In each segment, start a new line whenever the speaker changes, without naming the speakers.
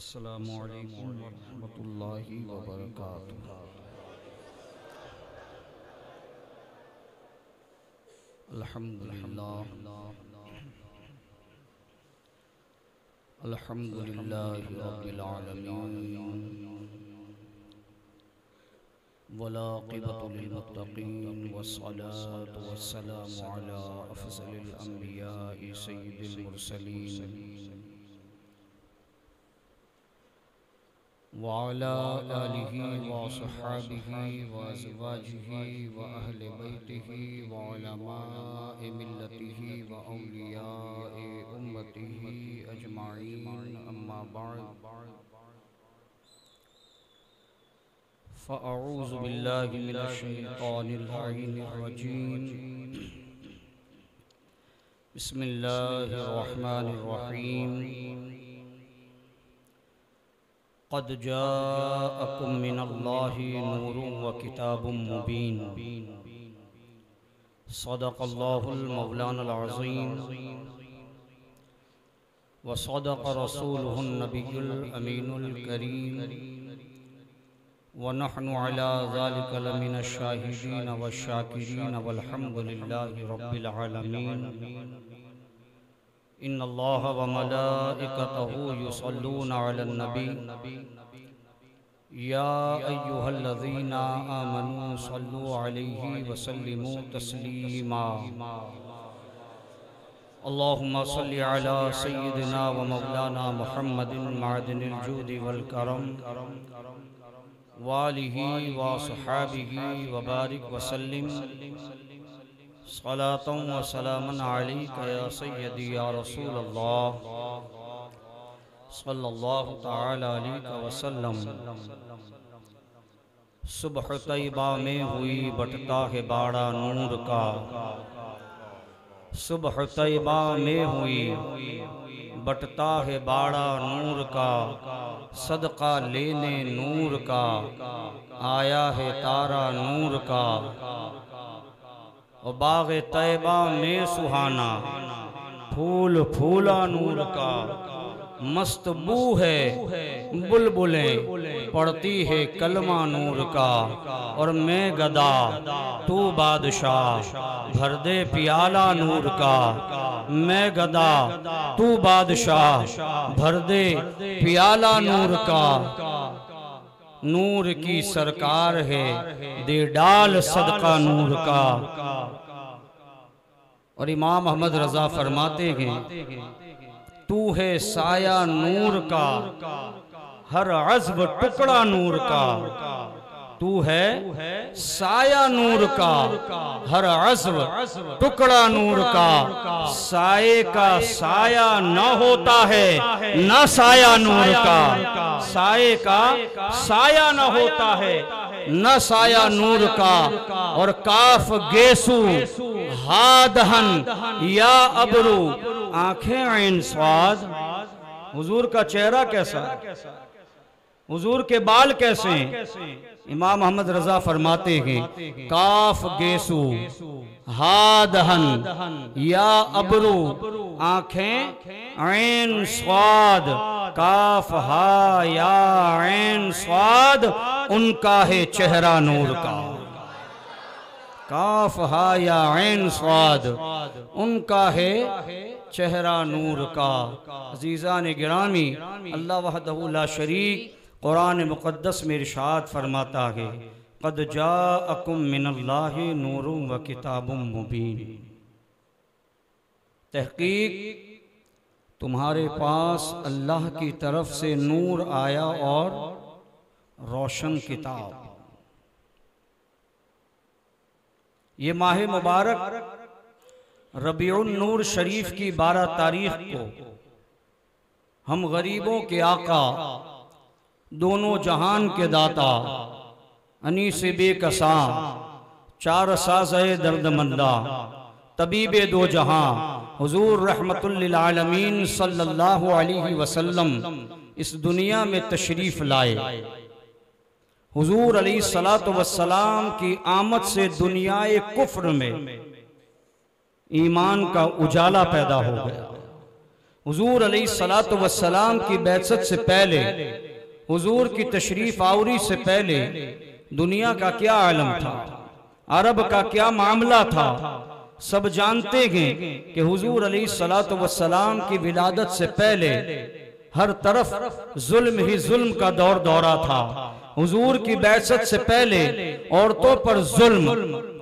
अस्सलामु अलैकुम वरहमतुल्लाहि वबरकातुहू। अल्हम्दुलिल्लाह अल्हम्दुलिल्लाहि रब्बिल आलमीन वला आक़िबतु लिल मुत्तक़ीन वस्सलातु वस्सलामु अला अफ़ज़लिल अंबियाइ सय्यिदिल मुरसलीन व अला आलिहि व अस्हाबिहि व अज़वाजिहि व अहले बैतिहि व उलमाए मिल्लतिहि व औलियाए उम्मतिहि अजमाईन अम्मा बअद फ़अऊज़ु बिल्लाहि मिनश शैतानिर रजीम। बिस्मिल्लाहिर रहमानिर रहीम। क़द जाअकुम मिनल्लाहि नूरुन व किताबुम मुबीन। सदक़ल्लाहुल मौलानाल अज़ीम व सदक़ रसूलुहुन नबियुल अमीनुल करीम व नहनु अला ज़ालिका लमिनश शाहिदीन व शाकिरीन वल्हम्दुलिल्लाहि रब्बिल आलमीन। इन्नल्लाह व मलाइकतहु युसल्लूना अलन नबी या अय्युहल्लज़ीना आमनू सल्लू अलैहि व सल्लिमू तस्लीमा। अल्लाहुम्मा सल्लि अला सय्यिदिना व मौलाना मुहम्मदिन मादिनिल जूदि वल करम व आलिहि व अस्हाबिहि व बारिक व सल्लिम सलातन व सलामन अलैका या सय्यदी या रसूलल्लाह सल्लल्लाहु तआला अलैहि वसल्लम। सुबह तैयबा में हुई बटता है बाड़ा नूर का, सुबह तैयबा में हुई बटता है बाड़ा नूर का, सदका लेने नूर का आया है तारा नूर का। और बाग़े तैयबा में सुहाना फूल फूला नूर का, मस्त बू है बुलबुलें पढ़ती है कलमा नूर का। और मैं गदा तू बादशाह भर दे पियाला नूर का, मैं गदा तू बादशाह भर दे पियाला नूर का। नूर की सरकार है दे डाल सदका नूर का। और इमाम अहमद रजा फरमाते हैं तू है साया नूर का, हर अज़्ब टुकड़ा नूर का। तू है साया नूर का, हर अज़्ब टुकड़ा नूर का। साये का साया न होता है न साया नूर का, साये का साया न होता है न साया नूर का। और काफ गेसू हादहन या अबरू आंखें ऐन स्वाद। हुजूर का चेहरा कैसा, हुजूर के बाल कैसे हैं? इमाम अहमद रजा फरमाते हैं काफ गेसू हादहन या अबरू आंखें ऐन स्वाद। काफ हा या ऐन स्वाद उनका है चेहरा नूर का। काफ हा या ऐन स्वाद उनका है चेहरा नूर का। अज़ीज़ान गिरामी, अल्लाह वहदहु ला शरीक कुरान मुक़द्दस में इरशाद फरमाता है क़द जाअकुम मिनल्लाहि नूरुन व किताबुम मुबीन। तहक़ीक़ तुम्हारे पास अल्लाह की तरफ से नूर आया और रोशन किताब। ये माह मुबारक रबीउन नूर शरीफ की 12 तारीख को हम गरीबों के आका, दोनों जहान के दाता, अनीस बेकसा, चार साज़े दर्दमंदा, तबीबे दो जहां हुजूर रहमतुल लिल आलमीन सल्लल्लाहु अलैहि वसल्लम इस दुनिया में तशरीफ लाए। हुजूर अलैहिस्सलातु वस्सलाम की आमद से दुनियाए कुफ्र में ईमान का उजाला पैदा हो गया। हुजूर अलैहिस्सलातु वस्सलाम की बैसत से पहले, हुजूर की तशरीफ आवरी से पहले दुनिया का क्या आलम था, अरब का क्या मामला था, सब जानते हैं कि हुजूर अलैहिस्सलातु वस्सलाम की विलादत से पहले हर तरफ जुल्म ही जुल्म का दौर दौरा था। हुजूर की बैसत से पहले औरतों पर जुल्म,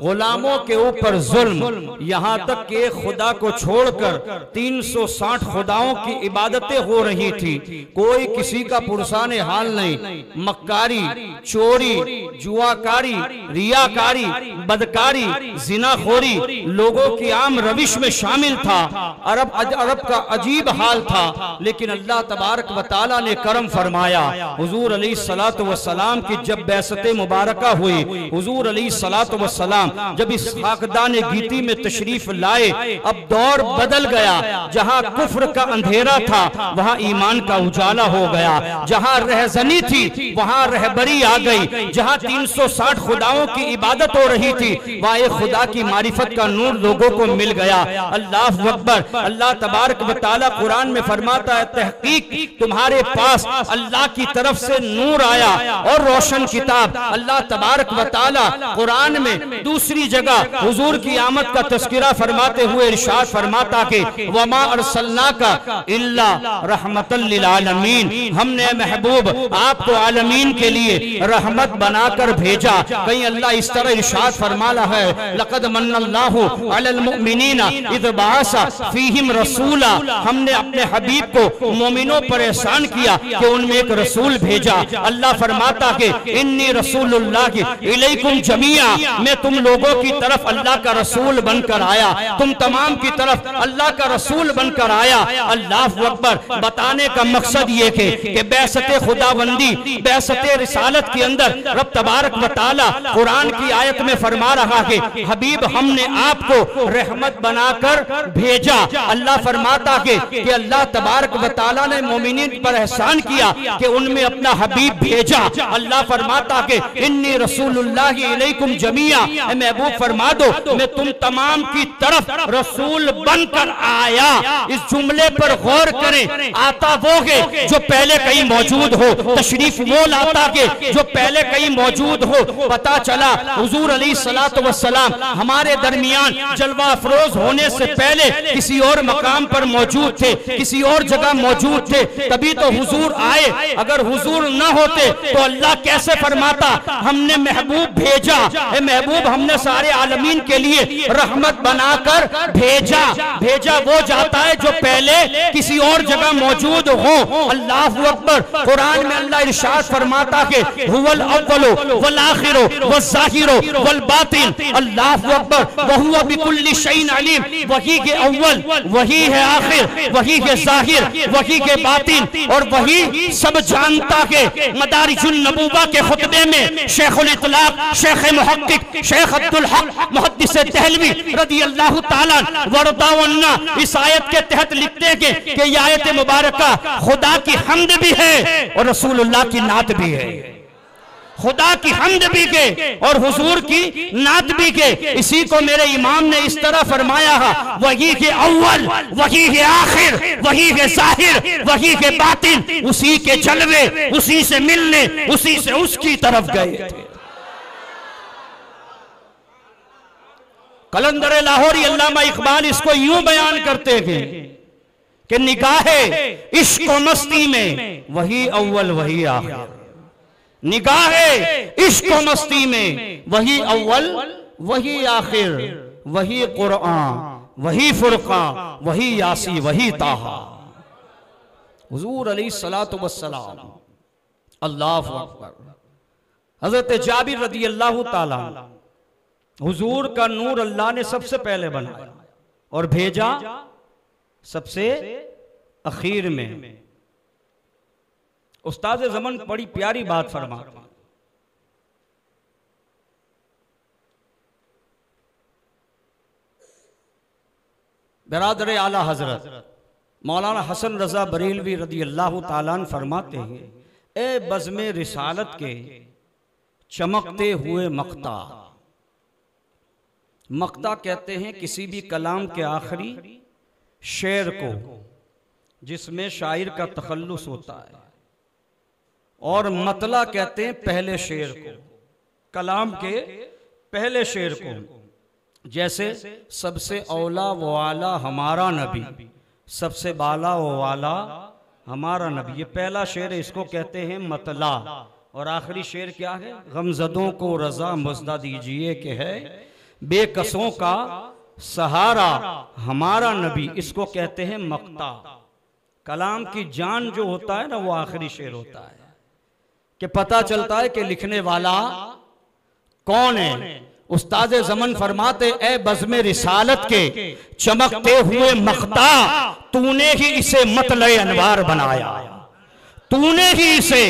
गुलामों के ऊपर जुल्म, यहाँ तक कि खुदा को छोड़कर 360 खुदाओं की इबादतें हो रही थी। कोई किसी का पुरसाने हाल नहीं। मक्कारी, चोरी, जुआकारी, रियाकारी, बदकारी, जिनाखोरी लोगों की आम रविश में शामिल था। अरब का अजीब हाल था। लेकिन अल्लाह तबारक व तआला ने करम फरमाया। हुजूर अलैहिस्सलातु वस्सलाम की जब बैसते मुबारका हुई, हुजूर अलैहिस्सलातु वस्सलाम जब इस खाकदान गीती में तशरीफ लाए, अब दौर बदल गया। जहां कुफ्र का अंधेरा था वहां ईमान का उजाला हो गया। जहां रहजनी थी वहां रहबरी आ गई। जहां 360 खुदाओं की इबादत हो रही थी वहां एक खुदा की मारिफत का नूर लोगों को मिल गया। अल्लाह अकबर। अल्लाह तबारक व तआला कुरान में फरमाता है, तहकीक तुम्हारे पास अल्लाह की तरफ से नूर आया और रोशन किताब। अल्लाह तबारक व तआला कुरान में दूसरी जगह हुजूर की आमद का तस्किरा फरमाते हुए इरशाद फरमाता कि वमा अरसलनाका इल्ला रहमतल लिल आलमीन, हमने महबूब आपको आलमीन के लिए रहमत बनाकर भेजा। कहीं अल्लाह इस तरह इरशाद फरमा रहा है, लक़द मन्नल्लाहु अलल मुमिनीना इज़ बअसा फीहिम रसूला, हमने अपने हबीब को मोमिनों पर एहसान किया कि उनमें एक रसूल भेजा। अल्लाह फरमाता कि इन्नी रसूलुल्लाह इलैकुम जमीआ, मैं तुम लोगों की तरफ अल्लाह का रसूल बनकर आया, तुम तमाम की तरफ अल्लाह का रसूल बनकर आया। अल्लाह अकबर। बताने का मकसद ये कि बैसते खुदाबंदी, बैसते रिसालत के अंदर रब तबारक व तआला कुरान की आयत में फरमा रहा है, हबीब हमने आपको रहमत बनाकर भेजा। अल्लाह फरमाता है कि अल्लाह तबारक व तआला ने मोमिनीन पर एहसान किया कि उनमें अपना हबीब भेजा। अल्लाह फरमाता कि इन्नी रसूलुल्लाह इलैकुम जमीआ, महबूब फरमा दो मैं तुम तमाम की तरफ रसूल बनकर आया। इस जुमले पर गौर करें। आता वो है जो पहले कहीं मौजूद हो, तशरीफ वो लाता के जो पहले कहीं मौजूद हो। पता चला हुजूर अलैहिस्सलातु वस्सलाम हमारे दरमियान जलवा अफरोज होने से पहले किसी और मकाम पर मौजूद थे, किसी और जगह मौजूद थे, तभी तो हुजूर आए। अगर हुजूर न होते तो अल्लाह कैसे फरमाता हमने महबूब भेजा। महबूब हमने सारे आलमीन के लिए रहमत बनाकर भेजा। भेजा वो जाता है जो पहले किसी और जगह मौजूद हो। अल्लाह अकबर। कुरान में अल्लाह इरशाद फरमाता है, हुवल अव्वलु वल आखिरु वज़ ज़ाहिरु वल बातिन। अल्लाह अकबर। वहुवा बिकुल्लि शैइन अलीम। वही के अव्वल, वही है आखिर, वही के ज़ाहिर, वही के बातिन और वही सब जानता है। मदारिजुन नबुव्वा के खुतबे में शेखुल इतलाक, शेख मुहक्किक, शेख अब्दुल हक मुहद्दिस देहलवी रज़ी अल्लाह ताला वरदावन्ना इस आयत के तहत लिखते हैं कि यह आयत मुबारका खुदा की हम्द भी है और रसूलुल्लाह की नात भी है। खुदा की हम्द भी के और हुजूर की नात भी के। इसी को मेरे इमाम ने इस तरह फरमाया है, वही के अव्वल, वही के आखिर, वही के जाहिर, वही के बातिन, उसी के जलवे, उसी से मिलने, उसी से उसकी तरफ गए थे। कलंदर लाहौरी अल्लामा इकबाल इसको यूं बयान करते हैं कि निगाहे इश्क व मस्ती में वही अव्वल वही आखिर। निगाहे इश्क व मस्ती में वही अव्वल वही आखिर, वही कुरान, वही फुरकान, वही यासी, वही ताहा। हुजूर अलैहिस्सलातु वस्सलाम। अल्लाहु अकबर। हजरत जाबिर रज़ी अल्लाह ताला, हुजूर का नूर अल्लाह ने सबसे पहले बनाया और भेजा सबसे आखिर में। उस्ताद ज़मान बड़ी प्यारी बात फरमाते हैं। बिरादर आला हजरत मौलाना हसन रजा बरेलवी रज़ी अल्लाह ताला अन्हु फरमाते हैं, ए बज़्मे रिसालत के चमकते हुए मक्ता। मक्ता कहते हैं किसी भी कलाम के आखिरी शेर को जिसमें शायर का तखल्लुस होता है, और मतला कहते हैं पहले शेर को, कलाम के पहले शेर को। जैसे सबसे औला व आला हमारा नबी, सबसे बाला व वाला हमारा नबी, ये पहला शेर है, इसको कहते हैं मतला। और आखिरी शेर क्या है? गमजदों को रजा मजदा दीजिए कि है बेकसों का सहारा हमारा नबी, इसको कहते हैं मक्ता। कलाम की जान जो होता है ना, वो आखिरी शेर होता है, कि पता चलता है कि लिखने वाला कौन है। उस्ताद ज़मन फरमाते, ए बज़्म रिसालत के चमकते हुए मख्ता, तूने ही इसे मतले अनवार बनाया, तूने ही इसे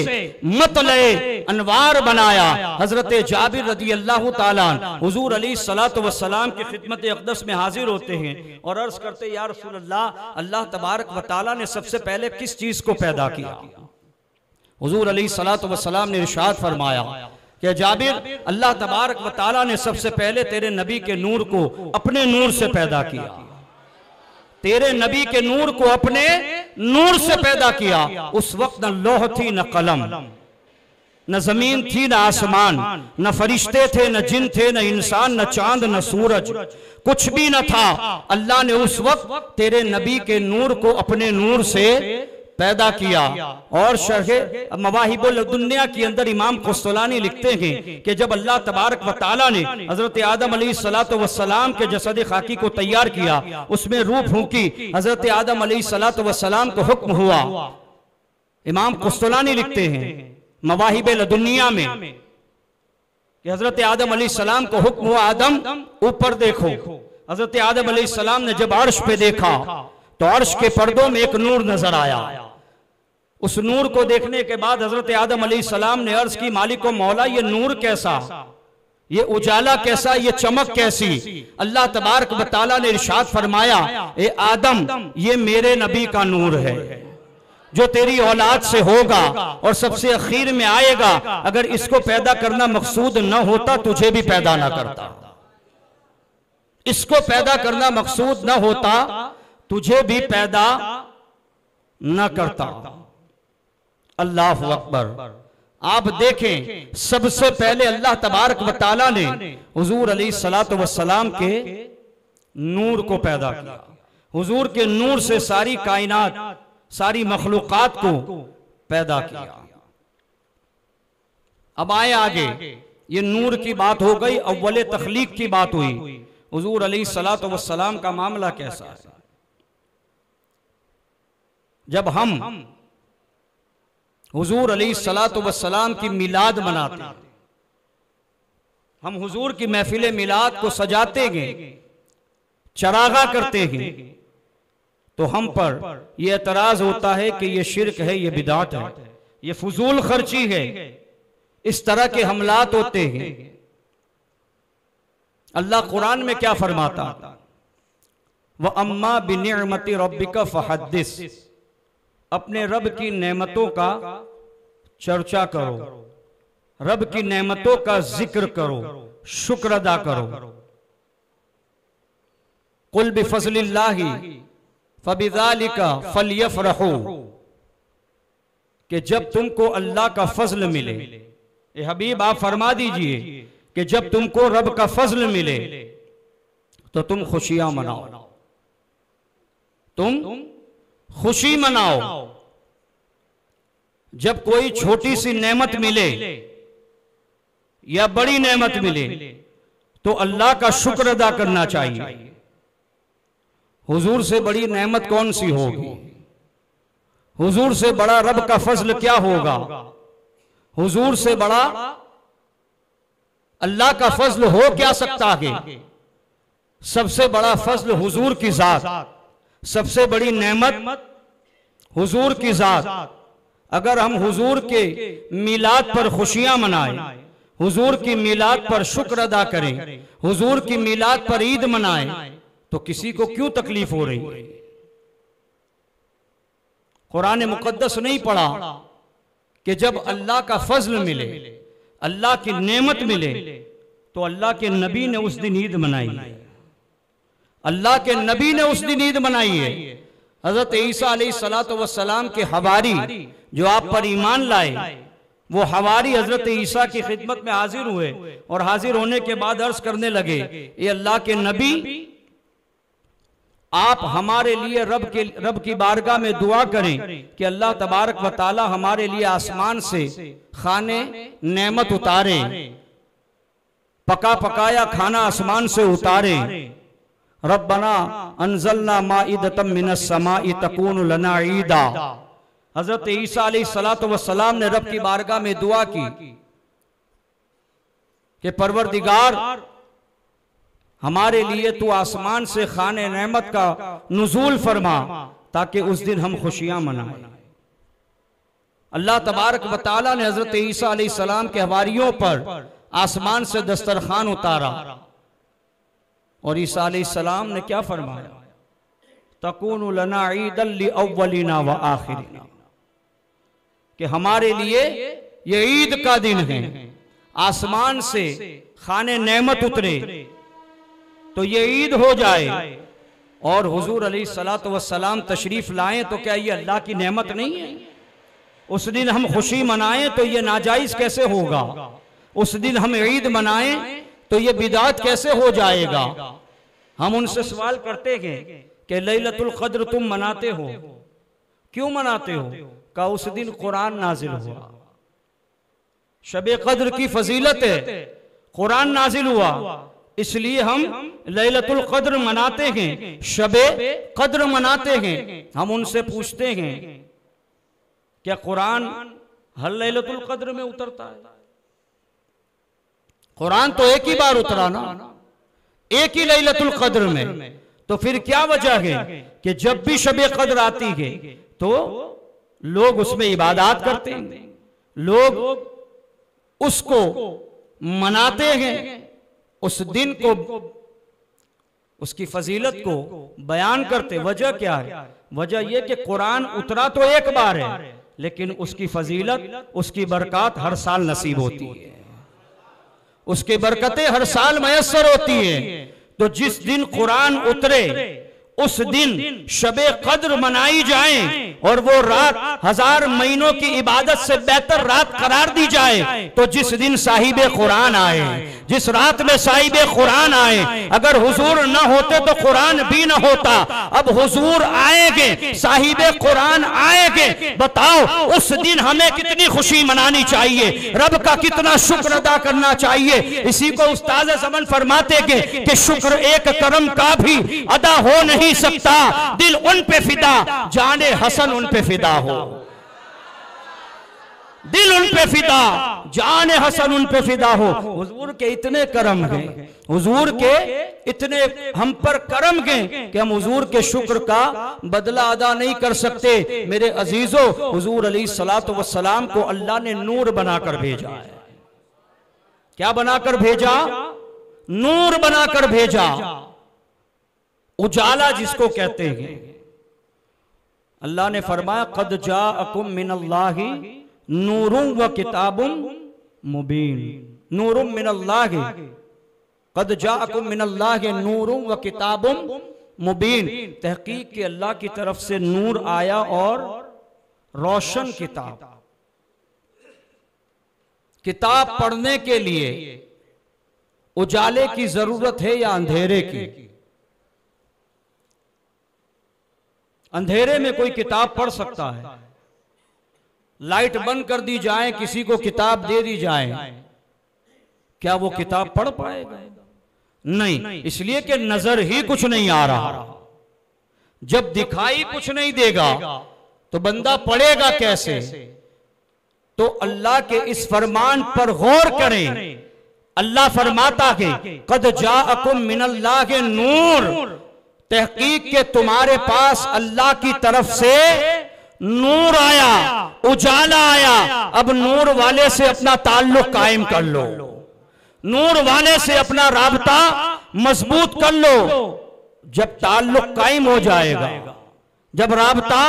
मतले अनवार बनाया। हजरत जाबिर रदी अल्लाह ताला हुजूर अलैहिस्सलातु वस्सलाम की खिदमत अक़दस में हाजिर होते हैं और अर्ज करते, या रसूल अल्लाह, अल्लाह तबारक व तआला ने सबसे पहले किस चीज को पैदा किया? हुजूर अलैहिस्सलातु वस्सलाम ने इरशाद फरमाया कि जाबिर, अल्लाह तबारक व तआला ने सबसे पहले तेरे नबी के नूर को अपने नूर से पैदा किया, तेरे नबी के नूर को अपने नूर से पैदा किया। उस वक्त न लौह थी न कलम, न जमीन थी न आसमान, न फरिश्ते थे न जिन थे, न इंसान, न चांद न सूरज, कुछ भी न था। अल्लाह ने उस वक्त तेरे नबी के नूर को अपने नूर से पैदा किया। और शरह मवाहिबुल दुनिया के अंदर इमाम कुस्तलानी लिखते हैं कि जब अल्लाह तबारक व तआला ने हजरत आदम अलैहिस्सलातु वस्सलाम के जसद खाकी को तैयार किया, उसमें रूह फूंकी, हजरत आदम अलैहिस्सलातु वस्सलाम को हुक्म हुआ। इमाम कुस्तलानी लिखते हैं मवाहिबुल दुनिया में कि हजरत आदम अलैहिस्सलाम को हुक्म हुआ, आदम ऊपर देखो। हजरत आदम अलैहिस्सलाम ने जब अर्श पे देखा तो अर्श के पर्दों में एक नूर नजर आया। उस नूर को देखने के बाद हजरत आदम अलैहिस्सलाम ने अर्ज की, मालिक व मौला, ये नूर कैसा, ये उजाला कैसा, ये चमक कैसी? अल्लाह तबारक व तआला ने इरशाद फरमाया, ए आदम, ये मेरे नबी का नूर है जो तेरी औलाद से होगा और सबसे अखीर में आएगा। अगर इसको पैदा करना मकसूद न होता, तुझे भी पैदा ना करता। इसको पैदा करना मकसूद न होता, तुझे भी पैदा न करता। अल्लाह अकबर। आप देखें, सबसे पहले अल्लाह तबारक व तआला ने हुजूर अलैहिस्सलातु वस्सलाम के नूर को पैदा किया। हुजूर के नूर से सारी कायनात, सारी मखलूकात को पैदा किया। अब आए आगे, ये नूर की बात हो गई, अव्वल तख्लीक की बात हुई। हुजूर अलैहिस्सलातु वस्सलाम का मामला कैसा है? जब हम हुजूर अलैहिस्सलातु वस्सलाम की मिलाद मनाते हैं, हम हुजूर की महफिल मिलाद को सजाते हैं, चरागा करते हैं, तो हम पर यह एतराज होता है कि यह शिर्क है, यह बिदात है, यह फजूल खर्ची है। इस तरह के हमलात होते हैं। अल्लाह कुरान में क्या फरमाता? व अम्मा बिनिअमति रब्बिका फहद्दिस, अपने रब की नेमतों का चर्चा करो, रब की नेमतों का जिक्र करो, शुक्र अदा करो। कुल बिफज़लिल्लाहि फबिज़ालिका फलयफ़रहू, कि जब तुमको अल्लाह का फजल मिले, ए हबीब आप फरमा दीजिए कि जब तुमको रब का फजल मिले तो तुम खुशियां मनाओ, तुम खुशी मनाओ। जब कोई छोटी सी नेमत मिले या बड़ी नेमत मिले तो अल्लाह का शुक्र अदा करना चाहिए। हुजूर से बड़ी नेमत कौन सी होगी? हुजूर से बड़ा रब का फजल क्या होगा? हुजूर से बड़ा अल्लाह का फजल हो क्या सकता है? सबसे बड़ा फजल हुजूर की जात, सबसे बड़ी नेमत हुजूर की जात। अगर हम हुजूर के मिलाद पर खुशियां मनाएं, हुजूर की मिलाद पर शुक्र अदा करें, हुजूर की मिलाद पर ईद मनाएं, तो किसी को क्यों तकलीफ हो रही है? कुरान मुकद्दस नहीं पढ़ा कि जब अल्लाह का फजल मिले, अल्लाह की नेमत मिले, तो अल्लाह के नबी ने उस दिन ईद मनाई है। अल्लाह के नबी ने उस दिन ईद मनाई है। हजरत ईसा अलैहिस्सलातु वस्सलाम के हवारी जो आप पर ईमान लाए, वो हवारी हजरत ईसा की खिदमत में हाजिर हुए और हाजिर होने के बाद अर्ज करने लगे, ये अल्लाह के नबी, आप हमारे लिए रब की बारगाह में दुआ करें कि अल्लाह तबारक व ताला हमारे लिए आसमान से खाने नेमत उतारे, पका पकाया खाना आसमान से उतारे। रब्बना अंज़लना माइदतम मिनस समाई तकूनु लना ईदा। हजरत ईसा अलैहिस्सलातु वस्सलाम ने रब की बारगाह में दुआ की कि परवरदिगार, हमारे लिए तू आसमान से खाने नेमत का नुज़ूल फरमा ताकि उस दिन हम खुशियां मनाएं। अल्लाह तबारक व तआला ने हजरत ईसा अलैहिस्सलाम के हवारियों पर आसमान से दस्तरखान उतारा और ईसा अलैहिस्सलाम ने क्या फरमाया, तकूनु लना ईदल लिअव्वलिना व आखिरिना, कि हमारे लिए ये ईद का दिन है, आसमान से खाने नेमत उतरे तो ये ईद हो जाए और हुजूर अलैहिस्सलातु वस्सलाम तशरीफ लाएं तो क्या ये अल्लाह की नेमत नहीं है? उस दिन हम खुशी मनाएं तो ये नाजायज कैसे होगा? उस दिन हम ईद मनाएं तो ये बिदात कैसे हो जाएगा? हम उनसे सवाल करते हैं कि लैलतुल क़द्र तुम मनाते हो, क्यों मनाते हो? का उस दिन कुरान नाजिल हुआ, शबे क़द्र की फजीलत है, कुरान नाजिल हुआ, इसलिए हम लैलतुल क़द्र मनाते हैं, शबे क़द्र मनाते हैं। हम उनसे पूछते हैं क्या कुरान हर लैलतुल क़द्र में उतरता है? कुरान तो एक ही बार उतरा ना, एक ही लैलतुल क़द्र में, तो फिर क्या वजह है कि जब भी शबे क़द्र आती है तो लोग उसमें इबादत करते हैं, लोग उसको मनाते हैं, उस दिन को, उसकी फजीलत को बयान करते। वजह क्या है? वजह यह कि कुरान उतरा तो एक बार है, लेकिन उसकी फजीलत, उसकी बरकत हर साल नसीब होती है, उसकी बरकतें हर साल मयस्सर होती है। तो जिस दिन कुरान उतरे उस दिन शबे क़द्र मनाई जाए और वो रात 1000 महीनों की इबादत से बेहतर रात करार दी जाए। तो जिस दिन साहिबे कुरान आए, जिस रात में साहिबे कुरान आए, अगर हुजूर न होते तो कुरान भी न होता। अब हुजूर आएंगे, साहिबे कुरान आएंगे, बताओ उस दिन हमें कितनी खुशी मनानी चाहिए, रब का कितना शुक्र अदा करना चाहिए। इसी को उस्ताद ज़मान फरमाते कि शुक्र एक करम का भी अदा हो नहीं सकता, दिल उन पे फिदा, जाने हसन उन पे फिदा हो, दिल उन पे फिदा, जाने हसन उन पे फिदा हो। हुजूर के इतने करम हैं, हुजूर के इतने हम पर करम हैं कि हम हुजूर के शुक्र का बदला अदा नहीं कर सकते। मेरे अजीजों, हुजूर अलैहिस्सलातु वस्सलाम को अल्लाह ने नूर बनाकर भेजा है। क्या बनाकर भेजा? नूर बनाकर भेजा, उजाला जिसको कहते हैं। अल्लाह ने फरमाया क़द जाअकुम मिनल्लाहि नूरुम व किताबुम मुबीन। नूरुम मिनल्लाहि, क़द जाअकुम मिनल्लाहि नूरुम व किताबुम मुबीन। तहकीक के अल्लाह की तरफ से नूर आया और रोशन किताब। किताब पढ़ने के लिए उजाले की जरूरत है या अंधेरे की? अंधेरे में कोई किताब पढ़ सकता है, लाइट बंद कर दी जाए, किसी को किताब दे दी जाए, क्या वो किताब पढ़ पाएगा? नहीं, इसलिए कि नजर ही कुछ नहीं आ रहा। जब दिखाई कुछ नहीं देगा तो बंदा पढ़ेगा कैसे? तो अल्लाह के इस फरमान पर गौर करें। अल्लाह फरमाता है क़द जाअकुम मिनल्लाहि नूर, तहकीक के तुम्हारे पास अल्लाह की तरफ से नूर आया, उजाला आया। अब नूर वाले से अपना ताल्लुक कायम कर लो, नूर वाले से अपना राबता मजबूत कर लो। जब ताल्लुक कायम हो जाएगा, जब राबता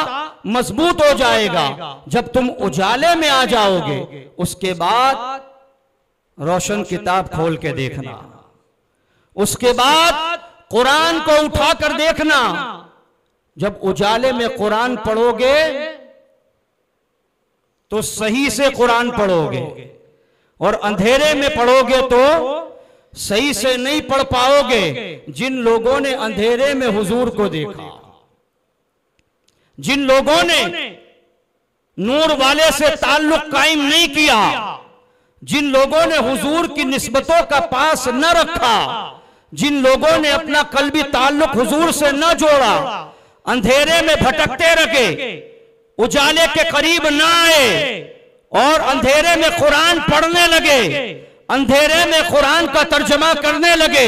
मजबूत हो जाएगा, जब तुम उजाले में आ जाओगे, उसके बाद रोशन किताब खोल के देखना, उसके बाद कुरान को उठाकर देखना। जब उजाले में कुरान पढ़ोगे तो सही से कुरान पढ़ोगे, और अंधेरे में पढ़ोगे तो सही से नहीं पढ़ पाओगे। जिन लोगों ने अंधेरे में हुजूर को देखा, जिन लोगों ने नूर वाले से ताल्लुक कायम नहीं किया, जिन लोगों ने हुजूर की निस्बतों का पास न रखा, जिन लोगों ने अपना कल्बी ताल्लुक हुजूर से न जोड़ा, अंधेरे में भटकते रहे, उजाले के करीब न आए और अंधेरे में कुरान पढ़ने लगे, अंधेरे में कुरान का तर्जमा करने लगे,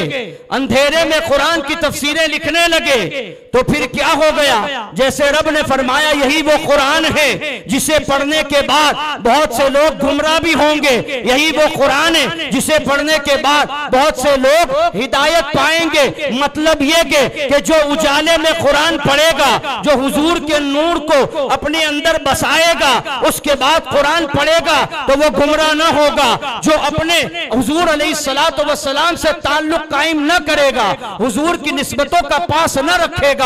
अंधेरे में कुरान की तफसीरें लिखने लगे, तो फिर क्या हो गया? जैसे रब ने फरमाया यही वो कुरान है जिसे पढ़ने के बाद बहुत से लोग गुमराह भी होंगे, यही वो कुरान है जिसे पढ़ने के बाद बहुत से लोग हिदायत पाएंगे। मतलब ये कि जो उजाले में कुरान पढ़ेगा, जो हुजूर के नूर को अपने अंदर बसाएगा, उसके बाद कुरान पढ़ेगा तो वो गुमराह न होगा। जो अपने हुजूर अलैहिस्सलातु वस्सलाम से ताल्लुक कायम न करेगा, हुजूर की निस्बतों का पास न रखेगा,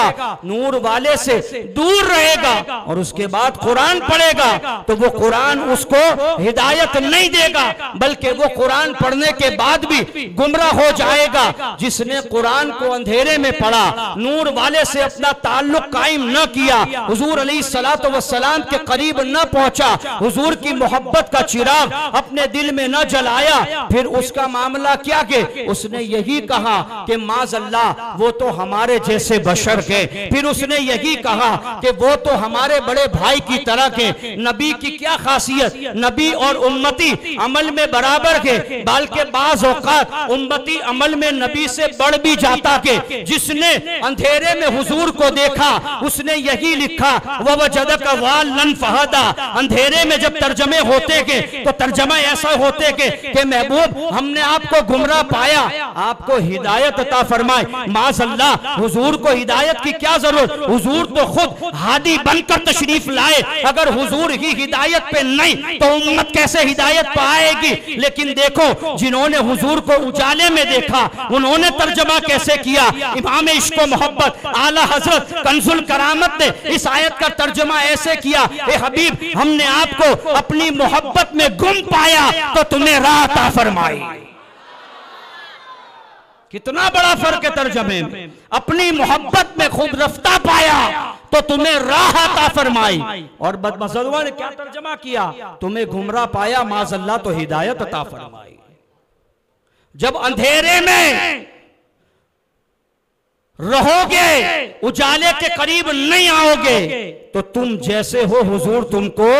नूर वाले से दूर रहेगा और उसके बाद कुरान पढ़ेगा, तो वो कुरान उसको हिदायत नहीं देगा, बल्कि वो कुरान पढ़ने के बाद भी गुमराह हो जाएगा। जिसने कुरान को अंधेरे में पढ़ा, नूर वाले से अपना ताल्लुक कायम न किया, हुजूर अलैहिस्सलातु वस्सलाम के करीब न पहुंचा, हुजूर की मोहब्बत का चिराग अपने दिल में न जलाया, फिर उसका मामला क्या कि उसने यही कहा कि माज़अल्लाह वो तो हमारे जैसे बशर के, फिर उसने यही कहा कि वो तो हमारे बड़े भाई की तरह के। नबी की क्या खासियत? नबी और उम्मती अमल में बराबर के, बल्कि बाज़ औक़ात उम्मती अमल में नबी से बढ़ भी जाता के। जिसने अंधेरे में हुजूर को देखा उसने यही लिखा ववजदक वालन फहदा। अंधेरे में जब तर्जमे होते के तो तर्जमा ऐसा होते के महबूब हमने आपको गुमराह पाया, आपको हिदायत अता फरमाए। माज़अल्लाह हुजूर को हिदायत की क्या जरूरत? हुजूर तो खुद हादी बनकर तशरीफ लाए। अगर हुजूर ही हिदायत पे नहीं तो उम्मत कैसे हिदायत पाएगी? लेकिन देखो जिन्होंने हुजूर को उजाले में देखा उन्होंने तर्जमा कैसे किया। इमाम इश्क व मोहब्बत आला हजरत कंजुल करामत ने इस आयत का तर्जमा ऐसे किया, ए हबीब हमने आपको अपनी मोहब्बत में गुम पाया तो तुम्हें राह अता फरमाई। कितना बड़ा फर्क है तर्जमे में। अपनी मोहब्बत में खुद रफ्ता पाया तो तुम्हें राह अता फरमाई। और बदमज़लवा ने क्या तर्जमा किया? तुम्हें गुमराह पाया माज़अल्लाह तो हिदायत अता फरमाई। जब अंधेरे में रहोगे, उजाले के करीब नहीं आओगे, तो तुम जैसे हो हुजूर तुमको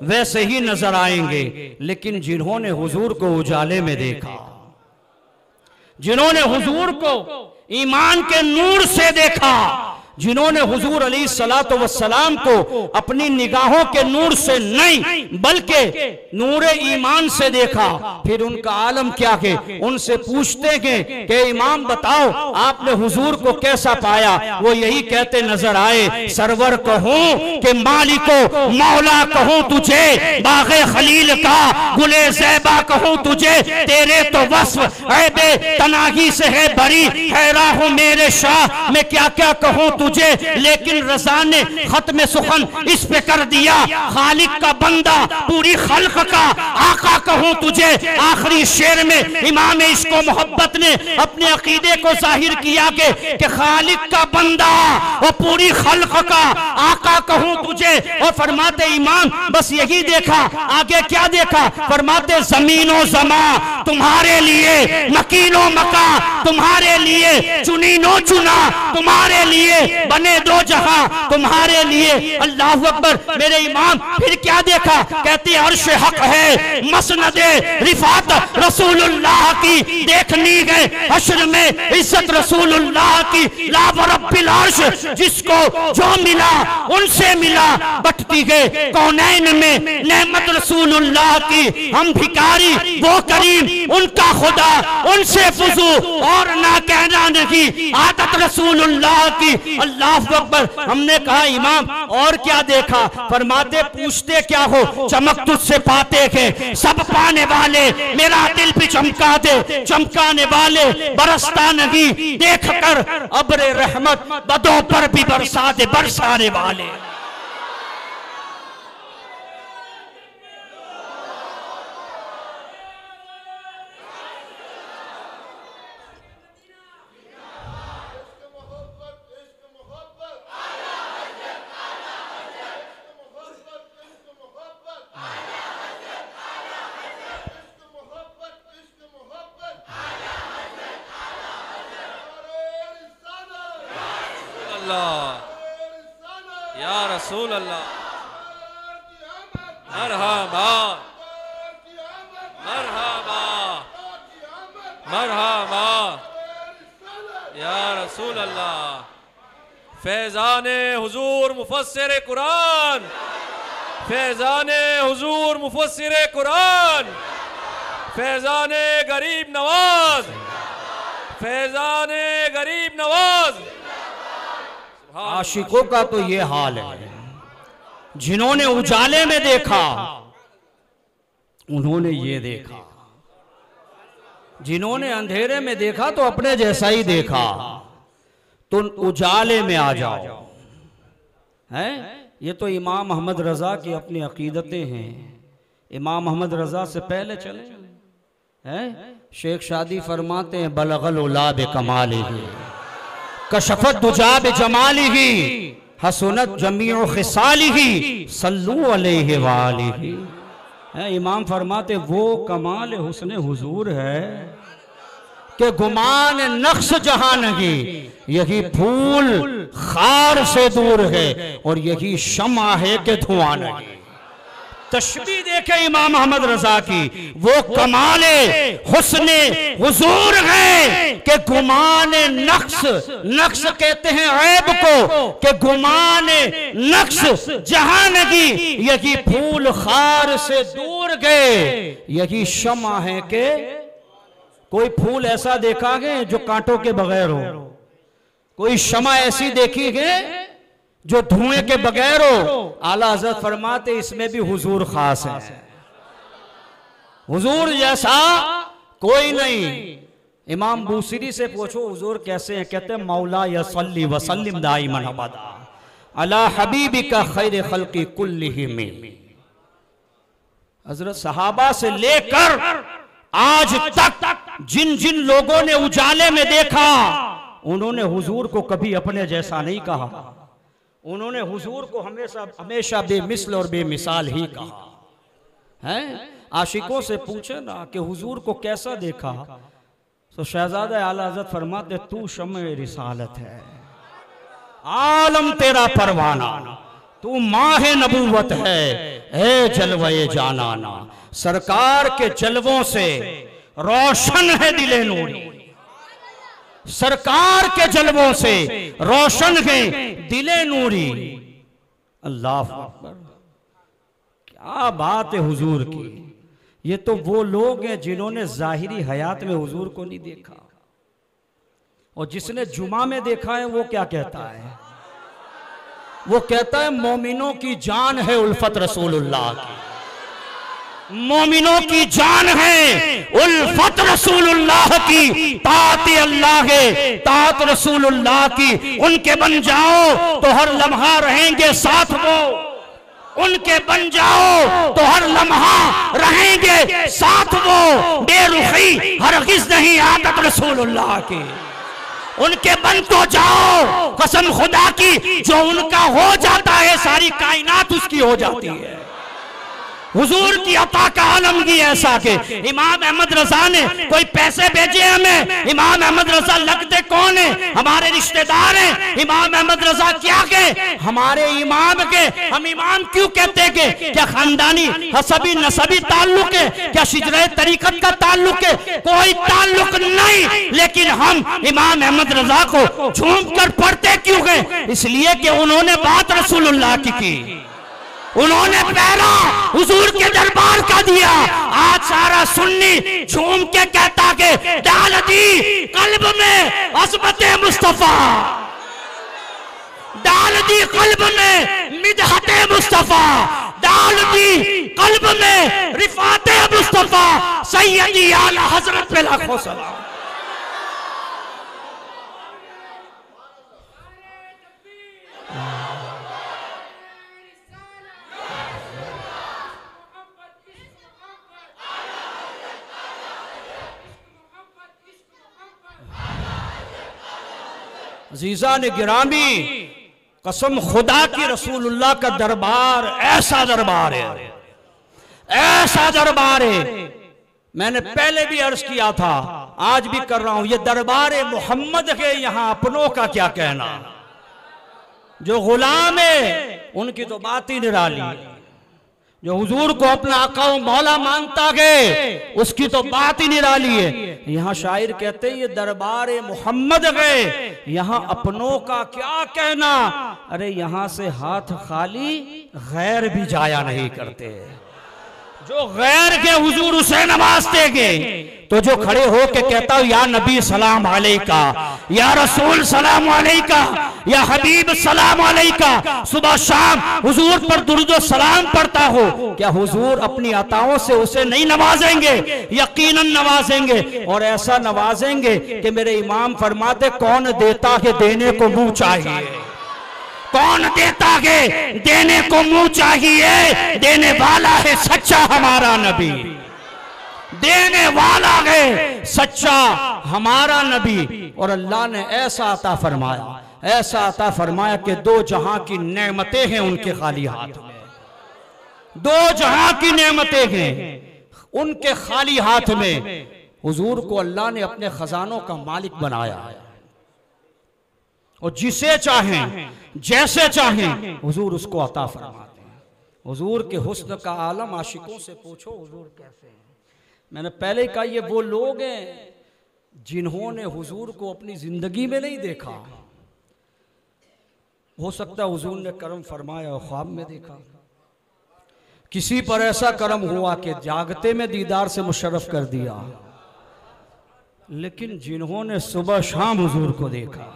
वैसे ही नजर आएंगे। लेकिन जिन्होंने हुजूर को उजाले में देखा, जिन्होंने हुजूर को ईमान के नूर से देखा, जिन्होंने हुजूर अलैहिस्सलातु वस्सलाम को अपनी निगाहों के नूर से नहीं बल्कि नूर ईमान से देखा, फिर उनका आलम क्या है? उनसे पूछते हैं कि इमाम बताओ आपने हुजूर को कैसा पाया? वो यही कहते नजर आए, सरवर कहूं कि मालिको मौला कहूं तुझे, बाग़े खलील का गुले ज़ैबा कहूं तुझे, तेरे तो वस्फ ऐबे तनाही से है बरी, हैरान हूं मेरे शाह मैं क्या क्या कहूं तुझे। लेकिन रज़ा ने खत्म सुखन इस पे कर दिया, खालिक का बंदा पूरी खल्क का आका कहूं तुझे। आखिरी शेर में इमाम इश्क व मोहब्बत ने अपने अकीदे को जाहिर किया कि खालिक का बंदा और पूरी खल्क का आका कहूं तुझे। और फरमाते इमाम बस यही देखा, आगे क्या देखा? फरमाते जमीनो जमा तुम्हारे लिए, मकीनो मका तुम्हारे लिए, चुनीनो चुना तुम्हारे लिए, बने दो जहां तुम्हारे लिए। अल्लाह अकबर। मेरे इमाम फिर क्या देखा? कहते अर्श हक है, मसनदे रिफात रसूलुल्लाह की देखनी है, हश्र में इज्जत रसूलुल्लाह की, ला रब्बिल अर्श जिसको जो मिला उनसे मिला, बटती है कौनैन में नेमत रसूलुल्लाह की। हम भिखारी वो करीम उनका खुदा, उनसे फुजू और ना कहना नहीं, आदत रसूलुल्लाह की।
अल्लाह अकबर। हमने कहा इमाम और क्या देखा? फरमाते पूछते क्या हो? चमक तुझसे पाते के सब पाने वाले, मेरा दिल भी चमका दे, चमकाने वाले बरसता नहीं, देख कर अब्र रहमत बदों पर भी बरसा दे, बरसाने वाले।
या रसूल अल्लाह, मरहबा मरहबा मरहबा या रसूल अल्लाह। फैज़ाने हुजूर मुफस्सिर कुरान, फैज़ाने हुजूर मुफस्सिर कुरान, फैज़ाने गरीब नवाज, फैज़ाने गरीब नवाज।
आशिकों का तो ये हाल है, जिन्होंने उजाले में देखा उन्होंने ये देखा, जिन्होंने अंधेरे में देखा तो अपने जैसा ही देखा। तो उजाले में आ जाओ, हैं? ये तो इमाम अहमद रजा की अपनी अकीदतें हैं। इमाम अहमद रजा से पहले चले हैं, शेख शादी फरमाते हैं बलगल उला बे कमालिही, कशफत दुजा बे जमालिही, हसनत जमीउ खिसालिही, सल्लू अलैहि वालिही। इमाम फरमाते वो कमाल हुस्न हुजूर है कि गुमान नक्श जहां नहीं, यही फूल खार से दूर है और यही शमा है कि धुआं नहीं। तशबीह देखे इमाम अहमद रजा की, वो कमाले हुस्ने हुजूर है कि गुमाने नक्श, नक्श कहते हैं ऐब को, कि गुमाने नक्श जहां लगी, यही फूल खार से दूर गए, यही शमा है कि कोई फूल ऐसा देखा गया जो कांटों के बगैर हो, कोई शमा ऐसी देखी गई जो धुएं के बगैर हो। आला हज़रत फरमाते इसमें भी हुजूर खास है, हुजूर जैसा कोई नहीं। इमाम बूसरी से पूछो हुजूर कैसे हैं? कहते हैं मौला यसल्ली वसल्लिम दाइमन अबदा अला हबीबिका खैर खल्की कुल्लिहिम। हजरत सहाबा से लेकर आज तक जिन जिन लोगों ने उजाले में देखा, उन्होंने हुजूर को कभी अपने जैसा नहीं कहा, उन्होंने हुजूर को हमेशा हमेशा बेमिसल और बेमिसाल ही कहा है। आशिकों से पूछे ना कि हुजूर को कैसा देखा, तो शहजादा आला हज़रत फरमाते तू शम्ए रिसालत है, आलम तेरा परवाना, तू माहे नबूवत है, ए जलवे जानाना। सरकार के जलवों से रोशन है दिले नूरी, सरकार के जलवों से रोशन है दिले नूरी। अल्लाह अकबर, क्या बात है हुजूर की। ये तो वो लोग हैं जिन्होंने जाहिरी हयात में हुजूर को नहीं देखा, और जिसने जुमा में देखा है वो क्या कहता है? वो कहता है मोमिनों की जान है उल्फत रसूलुल्लाह की, मोमिनों की जान है उल्फत रसूलुल्लाह की, तात अल्लाह है तात रसूलुल्लाह की। उनके बन जाओ तो हर लम्हा रहेंगे साथ वो, उनके बन जाओ तो हर लम्हा रहेंगे साथ वो। बेरुखी हरगिज़ नहीं आदत रसूलुल्लाह की, उनके बन तो जाओ कसम खुदा की, जो उनका हो जाता है सारी कायनात उसकी हो जाती है। हुजूर की अता का आलमगी ऐसा के इमाम अहमद रजा ने कोई पैसे भेजे हमें, इमाम अहमद रजा लगते कौन है? हमारे रिश्तेदार हैं। इमाम अहमद रजा क्या के? हमारे इमाम के। हम इमाम क्यों कहते के? क्या खानदानी हसबी नसबी ताल्लुक है? क्या शिजरे तरीकत का ताल्लुक है? कोई ताल्लुक नहीं, लेकिन हम इमाम अहमद रजा को झूम कर पढ़ते क्यों गए? इसलिए कि उन्होंने बात रसूलुल्लाह की, उन्होंने पहला हुजूर के दरबार का दिया। आज सारा सुन्नी झूम के कहता के डाल दी कल्ब में अज़मत मुस्तफा, डाल दी कल्ब में मिदहते मुस्तफा, डाल दी कल्ब में रिफाते मुस्तफा, सैयदी आला हजरत पे लाखों सलाम। अज़ीज़ा ने गिरामी, कसम खुदा की रसूलुल्लाह का दरबार ऐसा दरबार है, ऐसा दरबार है। मैंने पहले भी अर्ज किया था, आज भी कर रहा हूं, ये दरबार मोहम्मद के यहां अपनों का क्या कहना। जो गुलाम है उनकी तो बात ही निराली, जो हुजूर को अपना आका व मौला मानता गए उसकी तो बात ही निराली है। यहाँ शायर कहते हैं ये दरबार मोहम्मद गए, यहाँ अपनों का क्या कहना। अरे यहाँ से हाथ खाली गैर भी जाया नहीं करते। जो गैर के हुजूर उसे नवाजते गए तो जो खड़े हो के कहता हूं या नबी सलाम अलैका, या रसूल सलाम अलैका, या हबीब सलाम अलैका, सुबह शाम हुजूर पर दुरूद व सलाम पढ़ता हो, क्या हुजूर अपनी अताओं से उसे नहीं नवाजेंगे? यकीनन नवाजेंगे, और ऐसा नवाजेंगे कि मेरे इमाम फरमाते कौन देता है देने को मुंह चाहिए, कौन देता है देने को मुंह चाहिए। देने वाला है सच्चा हमारा नबी, देने वाला है सच्चा हमारा नबी। और अल्लाह ने ऐसा अता फरमाया, ऐसा अता फरमाया कि दो जहां की नेमतें हैं उनके खाली हाथ में, दो जहां की नेमतें हैं उनके खाली हाथ में। हुजूर को अल्लाह ने अपने खजानों का मालिक बनाया है, और जिसे चाहें जैसे चाहें हुजूर उसको अता फरमाते हैं। हुजूर के हुस्न का आलम आशिकों से पूछो हुजूर कैसे हैं। मैंने पहले ही कहा ये वो लोग हैं जिन्होंने हुजूर को अपनी जिंदगी में नहीं देखा। हो सकता है हुजूर ने करम फरमाया और ख्वाब में देखा, किसी पर ऐसा करम हुआ कि जागते में दीदार से मुशर्रफ कर दिया, लेकिन जिन्होंने सुबह शाम हुजूर को देखा,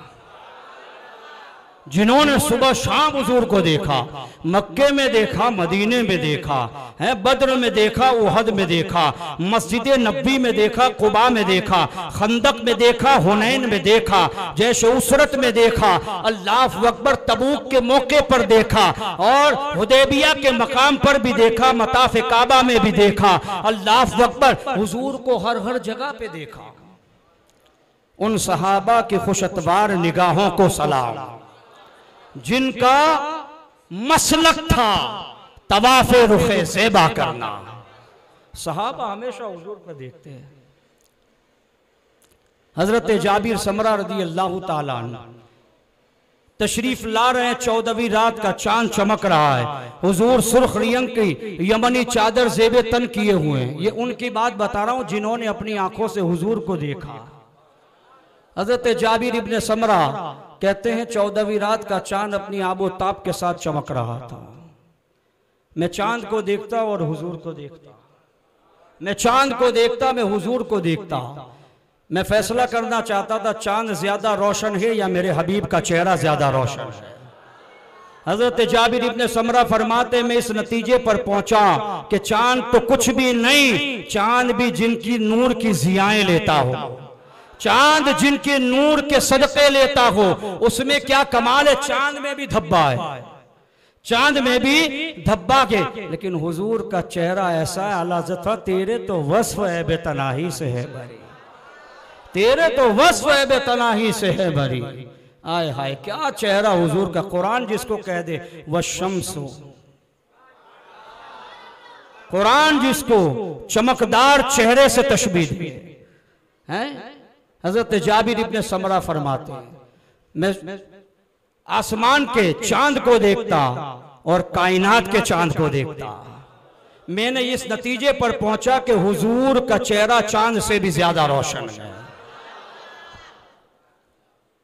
जिन्होंने सुबह शाम हुजूर को देखा, मक्के में देखा, मदीने में देखा है, बद्र में देखा, उहद में देखा, मस्जिद नबी में देखा, कुबा में देखा, खंदक में देखा, हुनैन में देखा, जैश उसरत में देखा, अल्लाह अकबर तबूक के मौके पर देखा, और हुदैबिया के मकाम पर भी देखा, मताफ काबा में भी देखा। अल्लाह अकबर, हुजूर को हर हर जगह पे देखा। उन सहाबा की खुशतवार निगाहों को सलाम जिनका मसलक था तवाफ़े रुखे ज़ेबा करना। सहाबा हमेशा हुजूर को देखते हैं। हजरत जाबिर समरा रदी अल्लाह ताला अन्हु तशरीफ ला रहे हैं, 14वीं रात का चांद चमक रहा है, हुजूर सुर्ख रंग की यमनी चादर ज़ेबे तन किए हुए हैं। ये उनकी बात बता रहा हूं जिन्होंने अपनी आंखों से हुजूर को देखा। हजरत जाबिर इब्ने समरा कहते हैं 14वीं रात का चांद अपनी आबो ताप के साथ चमक रहा था। मैं चांद को देखता और हुजूर को देखता, मैं चांद को देखता, मैं हुजूर को देखता। मैं फैसला करना चाहता था चांद ज्यादा रोशन है या मेरे हबीब का चेहरा ज्यादा रोशन है। हजरत जाबिर इब्ने समरा फरमाते मैं इस नतीजे पर पहुंचा कि चांद तो कुछ भी नहीं, चांद भी जिनकी नूर की जियाएं लेता हो, चांद जिनके नूर के सदके लेता हो, उसमें क्या कमाल है। चांद में भी धब्बा है, चांद में भी धब्बा के, लेकिन हुजूर का चेहरा ऐसा है आला ज़फ़ा तेरे तो वस्फ है बेतनाही से है भरी, तेरे तो वस्फ है बेतनाही से है भरी। आय हाय क्या चेहरा हुजूर का। कुरान जिसको कह दे वह शम्सो, कुरान जिसको चमकदार चेहरे से तशबीह दे है। हजरत जाबिर इब्ने समरा फरमाते मैं आसमान के चांद को देखता और कायनात के चांद को देखता, मैंने इस नतीजे पर पहुंचा कि हुजूर का चेहरा चांद से भी ज्यादा रोशन है।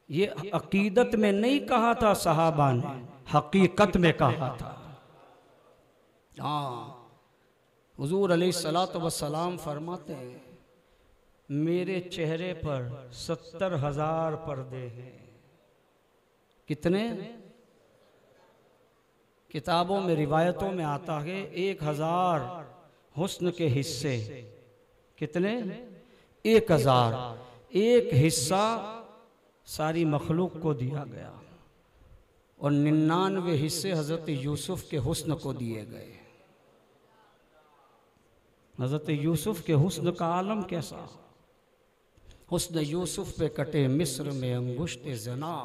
ये अकीदत में नहीं कहा था सहाबा ने, हकीकत में कहा था। हाँ, हुजूर अलैहिस्सलातु वस्सलाम फरमाते हैं मेरे चेहरे पर 70,000 पर्दे हैं। कितने? किताबों में रिवायतों में आता है 1000 हुस्न के हिस्से। कितने? 1000। एक हिस्सा सारी मखलूक को दिया गया और 99 हिस्से हज़रत यूसुफ के हुस्न को दिए गए। हज़रत यूसुफ के हुस्न का आलम कैसा? हुस्न यूसुफ पे कटे मिस्र में अंगुश्त जना,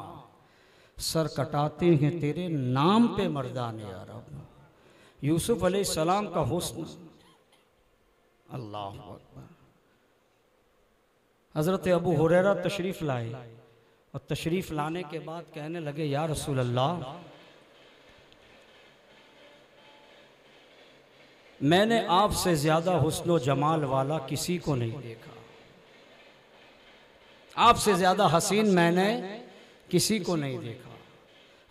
सर कटाते हैं तेरे नाम पे मर्दाने अरब। यूसुफ अलैहिस्सलाम का हुस्न, अल्लाह अकबर। हज़रत अबू हुरैरा तशरीफ़ लाए और तशरीफ़ लाने के बाद कहने लगे, या रसूल अल्लाह, मैंने आपसे ज़्यादा हुस्न व जमाल वाला किसी को नहीं देखा, आपसे ज़्यादा हसीन मैंने किसी को नहीं देखा।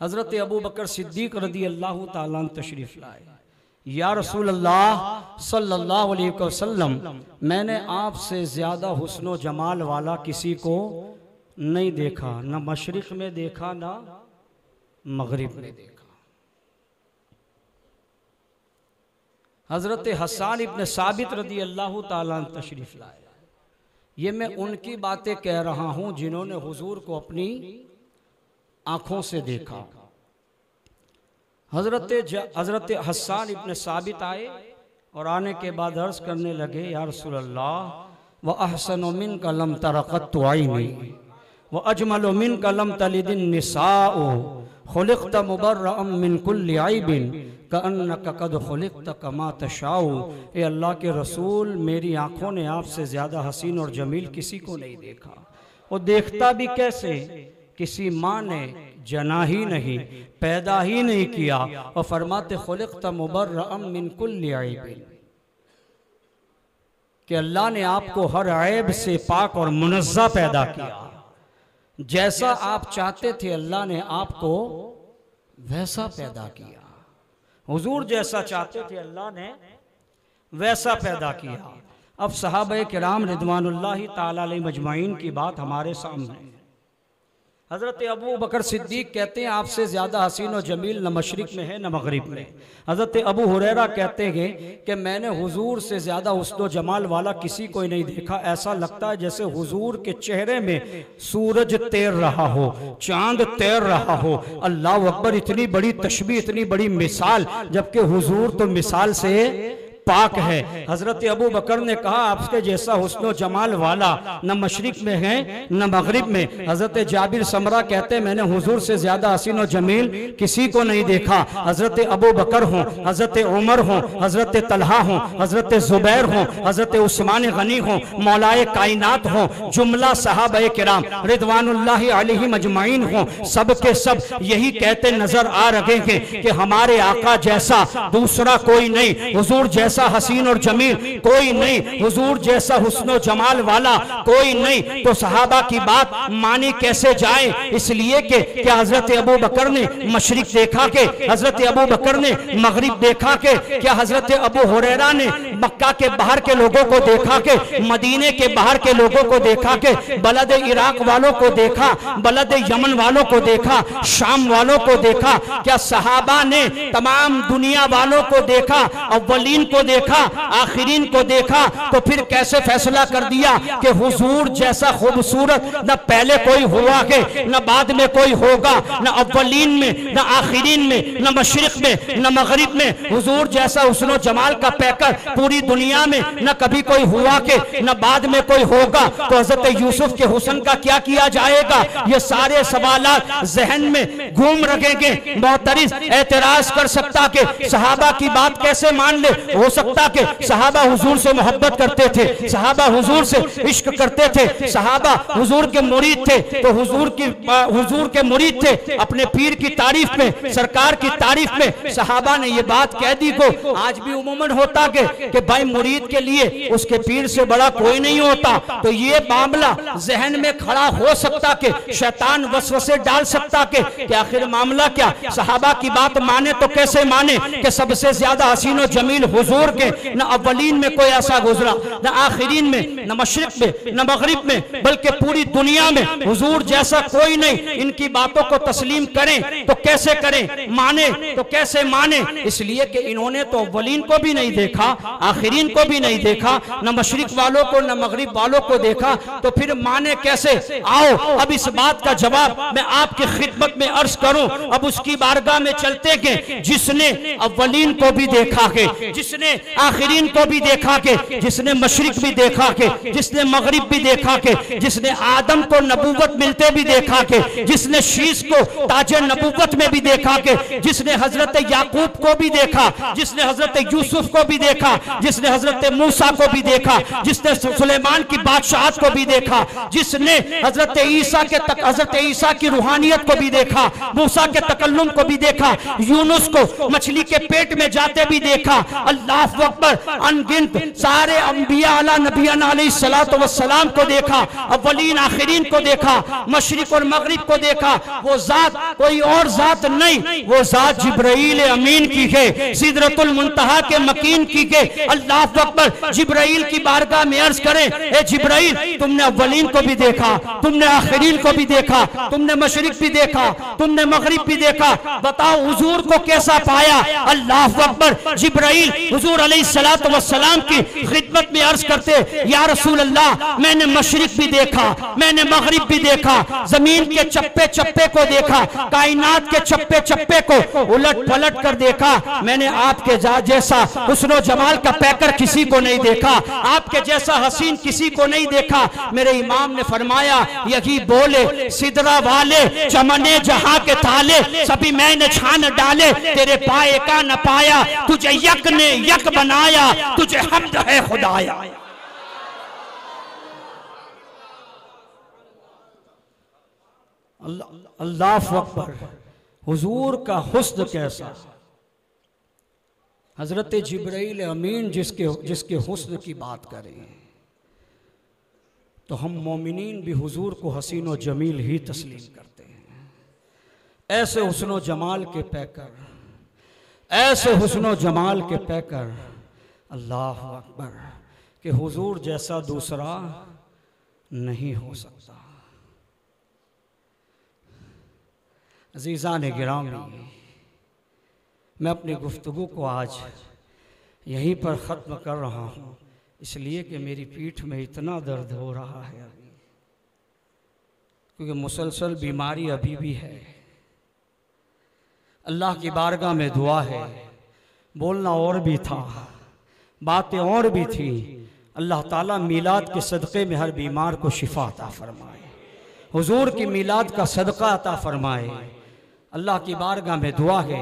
हज़रत अबू बकर सिद्दीक़ रज़ी अल्लाह ताला अन्हु तशरीफ़ लाए, या रसूल अल्लाह सल्लल्लाहु अलैहि वसल्लम, मैंने आपसे ज़्यादा हुस्न व जमाल वाला किसी को नहीं देखा, न मशरिक़ में देखा ना मगरिब में देखा। हज़रत हसन इब्न साबित रज़ी अल्लाह ताला अन्हु तशरीफ़ लाए। ये मैं उनकी बातें कह रहा हूँ जिन्होंने हुजूर को अपनी आँखों से देखा। हज़रत हसन इब्न साबित आए और आने के बाद अर्ज़ करने लगे, या रसूल अल्लाह, व अहसनु मिनका लम तरा क़त्तु ऐनी व अजमलु मिनका लम तलिदिन निसाउ खुलिक़्त मुबर्रअम मिन कुल्लि ऐबिन कअन्नका क़द खुलिक़्त कमा तशाउ। ए अल्लाह के रसूल, मेरी आँखों ने आपसे ज़्यादा हसीन और जमील किसी को नहीं देखा। और देखता भी कैसे? किसी माँ ने जना ही नहीं, पैदा ही नहीं किया, और फरमाते खुलिक़्त मुबर्रअम मिन कुल्लि ऐबिन, कि अल्लाह ने आपको हर ऐब से पाक और मुनज़्ज़ा पैदा किया। जैसा आप चाहते थे अल्लाह ने आपको वैसा पैदा किया। हुजूर जैसा चाहते थे अल्लाह ने वैसा पैदा किया। अब सहाबा किराम रिदवानुल्लाहि ताला अलैहिम अजमाइन की बात हमारे सामने। हज़रत अबू बकर सिद्दीक़ कहते हैं, आपसे ज़्यादा हसीन और जमील न मशरिक़ में है न मगरिब में। हज़रत अबू हुरैरा कहते हैं कि मैंने हुजूर से ज़्यादा हुस्न व जमाल वाला किसी को नहीं देखा। ऐसा लगता है जैसे हुजूर के चेहरे में सूरज तैर रहा हो, चांद तैर रहा हो। अल्लाह अकबर, इतनी बड़ी तशबीह, इतनी बड़ी मिसाल, जबकि हुजूर तो मिसाल से पाक है। हज़रत अबू बकर ने कहा, आपके जैसा हुस्न व जमाल वाला न मशरिक़ में है न मगरिब में। हज़रत जाबिर समरा कहते हैं, मैंने हुजूर से ज़्यादा हसीन व जमील किसी को नहीं देखा। हज़रत अबू बकर हों, हज़रत उमर हों, हज़रत तलहा हों, हज़रत ज़ुबैर हों, हज़रत उस्मान गनी हों, मौलाए कायनात हों, जुमला सहाबा किराम रिदवानुल्लाहि अलैहिम अजमाइन हों, सब के सब यही कहते नजर आ रहे हैं कि हमारे आका जैसा दूसरा कोई नहीं, हुजूर जैसा हसीन और जमील कोई नहीं, हुजूर जैसा हुस्न और जमाल वाला कोई नहीं। तो सहाबा की बात मानी कैसे जाए? इसलिए कि क्या हजरत अबू बकर ने मशरिक देखा के, हजरत अबू बकर ने मगरिब देखा के, क्या हजरत अबू हुरैरा ने मक्का के बाहर के लोगों को देखा के, मदीने के बाहर के लोगों को देखा के, बलद इराक वालों को देखा, बलद यमन वालों को देखा, शाम वालों को देखा? क्या सहाबा ने तमाम दुनिया वालों को देखा, अव्वलीन को देखा, आखिरीन को देखा? तो फिर कैसे फैसला कर दिया कि हुजूर जैसा खूबसूरत न पहले कोई हुआ के, न बाद में कोई होगा, न अव्वलीन में, न आखिरीन में, न मशरिक में, न मगरिब में। हुजूर जैसा हुस्न जमाल का पैकर पूरी दुनिया में न कभी कोई हुआ के, न बाद में कोई होगा। तो हजरत यूसुफ के हुस्न का क्या किया जाएगा? ये सारे सवालात जहन में घूम रखेंगे। मोहतरिज एतराज कर सकता कि सहाबा की बात कैसे मान ले? हो सकता कि सहाबा हुजूर से मोहब्बत करते थे, सहाबा हुजूर से इश्क करते थे, सहाबा हुजूर के मुरीद थे, तो हुजूर के मुरीद थे। अपने पीर की तारीफ में, सरकार की तारीफ में सहाबा ने ये बात कह दी। को आज भी उमूमन होता कि भाई मुरीद के लिए उसके पीर से बड़ा कोई नहीं होता। तो ये मामला जहन में खड़ा हो सकता कि शैतान वसवसे डाल सकता कि आखिर मामला क्या? सहाबा की बात माने तो कैसे माने कि सबसे ज्यादा हसीन और जमील हुजूर हुजूर के न अव्वलीन में कोई ऐसा गुजरा, न आखिरीन में, न मशरिक में, न मगरिब में, बल्कि पूरी दुनिया में हुजूर जैसा कोई नहीं। इनकी बातों को तस्लीम करें तो कैसे करें, माने तो कैसे माने, इसलिए कि इन्होंने तो अव्वलीन को भी नहीं देखा, आखिरीन को भी नहीं देखा, न मशरिक वालों को न मगरिब वालों को देखा, तो फिर माने कैसे। आओ अब इस बात का जवाब मैं आपकी खिदमत में अर्ज करूं। अब उसकी बारगाह में चलते के जिसने अव्वलीन को भी देखा के, जिसने आखिरीन को भी देखा के, जिसने मशरिक भी देखा के, जिसने मगरिब भी देखा के, जिसने आदम को नबूवत मिलते भी देखा के, जिसने शीश को ताजे नबूवत में भी देखा के, जिसने हजरत याकूब को भी देखा, जिसने हजरत यूसुफ को भी देखा, जिसने हजरत मूसा को भी देखा, जिसने सुलेमान की बादशाहत को भी देखा, जिसने हजरत ईसा की रूहानियत को भी देखा, मूसा के तकल्लुम को भी देखा, यूनुस को मछली के पेट में जाते भी देखा। अल्लाह अकबर, अनगिनत सारे अंबिया अला नबियना अलैहिस्सलातु वस्सलाम को देखा, अव्वलीन आखिरीन को देखा, मशरिक और मगरिब को देखा। वो जात कोई और जात नहीं, वो जात जिब्राइल अमीन की है, सिदरतुल मुंतहा के मकीन की है। अल्लाह अकबर, जिब्राइल की बारगाह में अर्ज करें, ए जिब्राइल तुमने अव्वलीन को भी देखा, तुमने आखिरीन को भी देखा, तुमने मशरिक भी देखा, तुमने मगरिब भी देखा, बताओ हुजूर को कैसा पाया। अल्लाह अकबर, जिब्राइल हुजूर अलैहिस्सलातु वस्सलाम की खिदमत में अर्ज करते, या रसूल अल्लाह मैंने मशरिक भी देखा, मैंने मगरिब भी देखा, जमीन के चप्पे चप्पे को देखा, कायनात के चप्पे चप्पे को उलट पलट कर देखा। मैंने आपके जैसा हुस्न जमाल का पैकर किसी को नहीं देखा, आपके जैसा हसीन किसी को नहीं देखा। मेरे इमाम ने फरमाया, यही बोले सिदरा वाले चमने जहां के ताले, सभी मैंने छान डाले, तेरे पाए का न पाया, तुझे यक ने यक बनाया, तुझे हम्द है खुदाया। अल्लाह अकबर, हुजूर का हुस्न कैसा। हजरत जिब्राइल अमीन जिसके हुस्न की बात करें तो हम मोमिनीन भी हुजूर को हसीन व जमील ही तस्लीम करते हैं। ऐसे हुस्न व जमाल के पैकर, ऐसे हुस्न व जमाल के पैकर, अल्लाह अकबर, कि हुजूर जैसा दूसरा नहीं हो सकता। अज़ीज़ान गिरामी, मैं अपनी गुफ्तगू को आज यहीं पर ख़त्म कर रहा हूँ, इसलिए कि मेरी पीठ में इतना दर्द हो रहा है अभी, क्योंकि मुसलसल बीमारी अभी भी है। अल्लाह की बारगाह में दुआ है, बोलना और भी था, बातें और भी थी। अल्लाह ताला मीलाद के सदक़े में हर बीमार को शिफा अता फरमाए, हुजूर की मीलाद का सदका अता फरमाए। अल्लाह की बारगाह में दुआ है,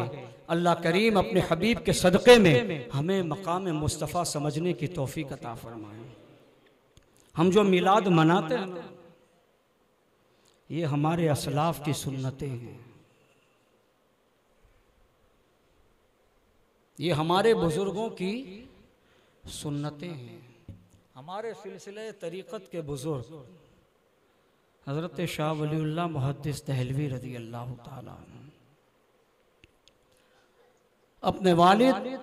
अल्लाह करीम अपने हबीब के सदक़े में हमें मकाम मुस्तफ़ा समझने की तौफीक अता फरमाए। हम जो मिलाद मनाते हैं ना, ये हमारे असलाफ की सुन्नतें हैं, ये हमारे बुजुर्गों की सुन्नतें हैं। हमारे सिलसिले तरीक़त के बुजुर्ग हज़रत शाह वलीउल्लाह मुहद्दिस दहलवी रज़ी अल्लाह ताला अन्हु अपने वालिद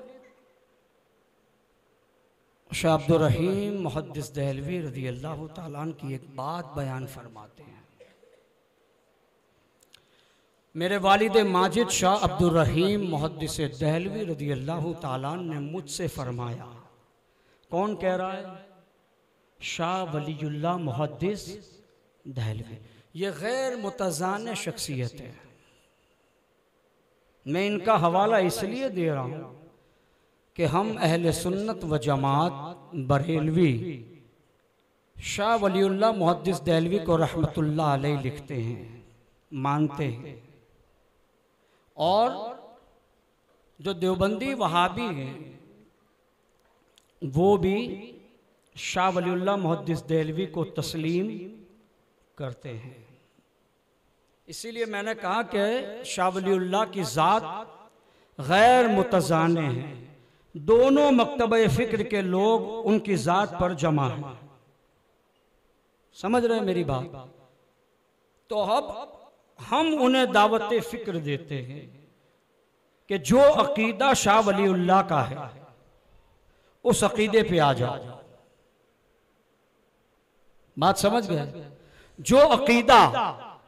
शाह अब्दुर रहीम मुहद्दिस दहलवी रज़ी अल्लाह ताला अन्हु की एक बात बयान फरमाते हैं। मेरे वालिद माजिद शाह अब्दुर रहीम मुहद्दिस दहलवी रज़ी अल्लाह ताला अन्हु ने मुझसे फरमाया। कौन कह रहा है? शाह वलीउल्लाह मुहद्दिस दहलवी। ये गैर मुतज़ान शख्सियत है। मैं इनका हवाला इसलिए दे रहा हूँ कि हम अहले सुन्नत व जमात बरेलवी शाह वलीउल्लाह मुहद्दिस दहलवी को रहमतुल्लाह अलैह लिखते हैं, मानते हैं, और जो देवबंदी वहाबी हैं वो भी शाह वलीउल्लाह मुहद्दिस दहलवी को तस्लीम करते हैं। इसीलिए मैंने कहा कि शाह वलीउल्लाह की ज़ात गैर मुतज़ाने हैं। दोनों मकतबे फ़िक्र के लोग उनकी ज़ात पर जमा हैं। समझ रहे हैं मेरी बात? तो अब हम उन्हें दावत फ़िक्र देते हैं कि जो अकीदा शाह वलीउल्लाह का है, उस अकीदे पे आ जाओ। बात समझ गए? जो अकीदा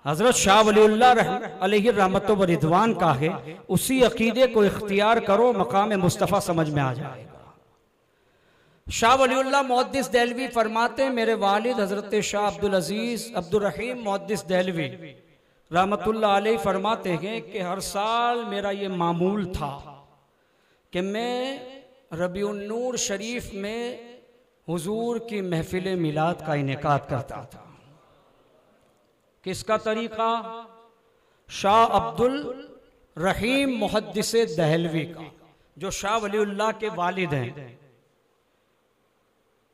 हजरत शाह वलीउल्लाह अलैहि रहमत व रिदवान का है, उसी अकीदे को इख्तियार करो, मकाम मुस्तफ़ा समझ में आ जाएगा। शाह वलीउल्लाह मुहद्दिस देहलवी फरमाते, मेरे वालिद हजरत शाह अब्दुल अजीज अब्दुल रहीम मुहद्दिस देहलवी रहमतुल्लाह अलैहि फरमाते हैं कि हर साल मेरा ये मामूल था कि मैं रबीउन नूर शरीफ में हुजूर की महफिल मिलाद का इनेकाद करता था। किसका तरीका? शाह अब्दुल रहीम मुहद्दिस देहलवी का, जो शाह वलीउल्लाह के वालिद हैं।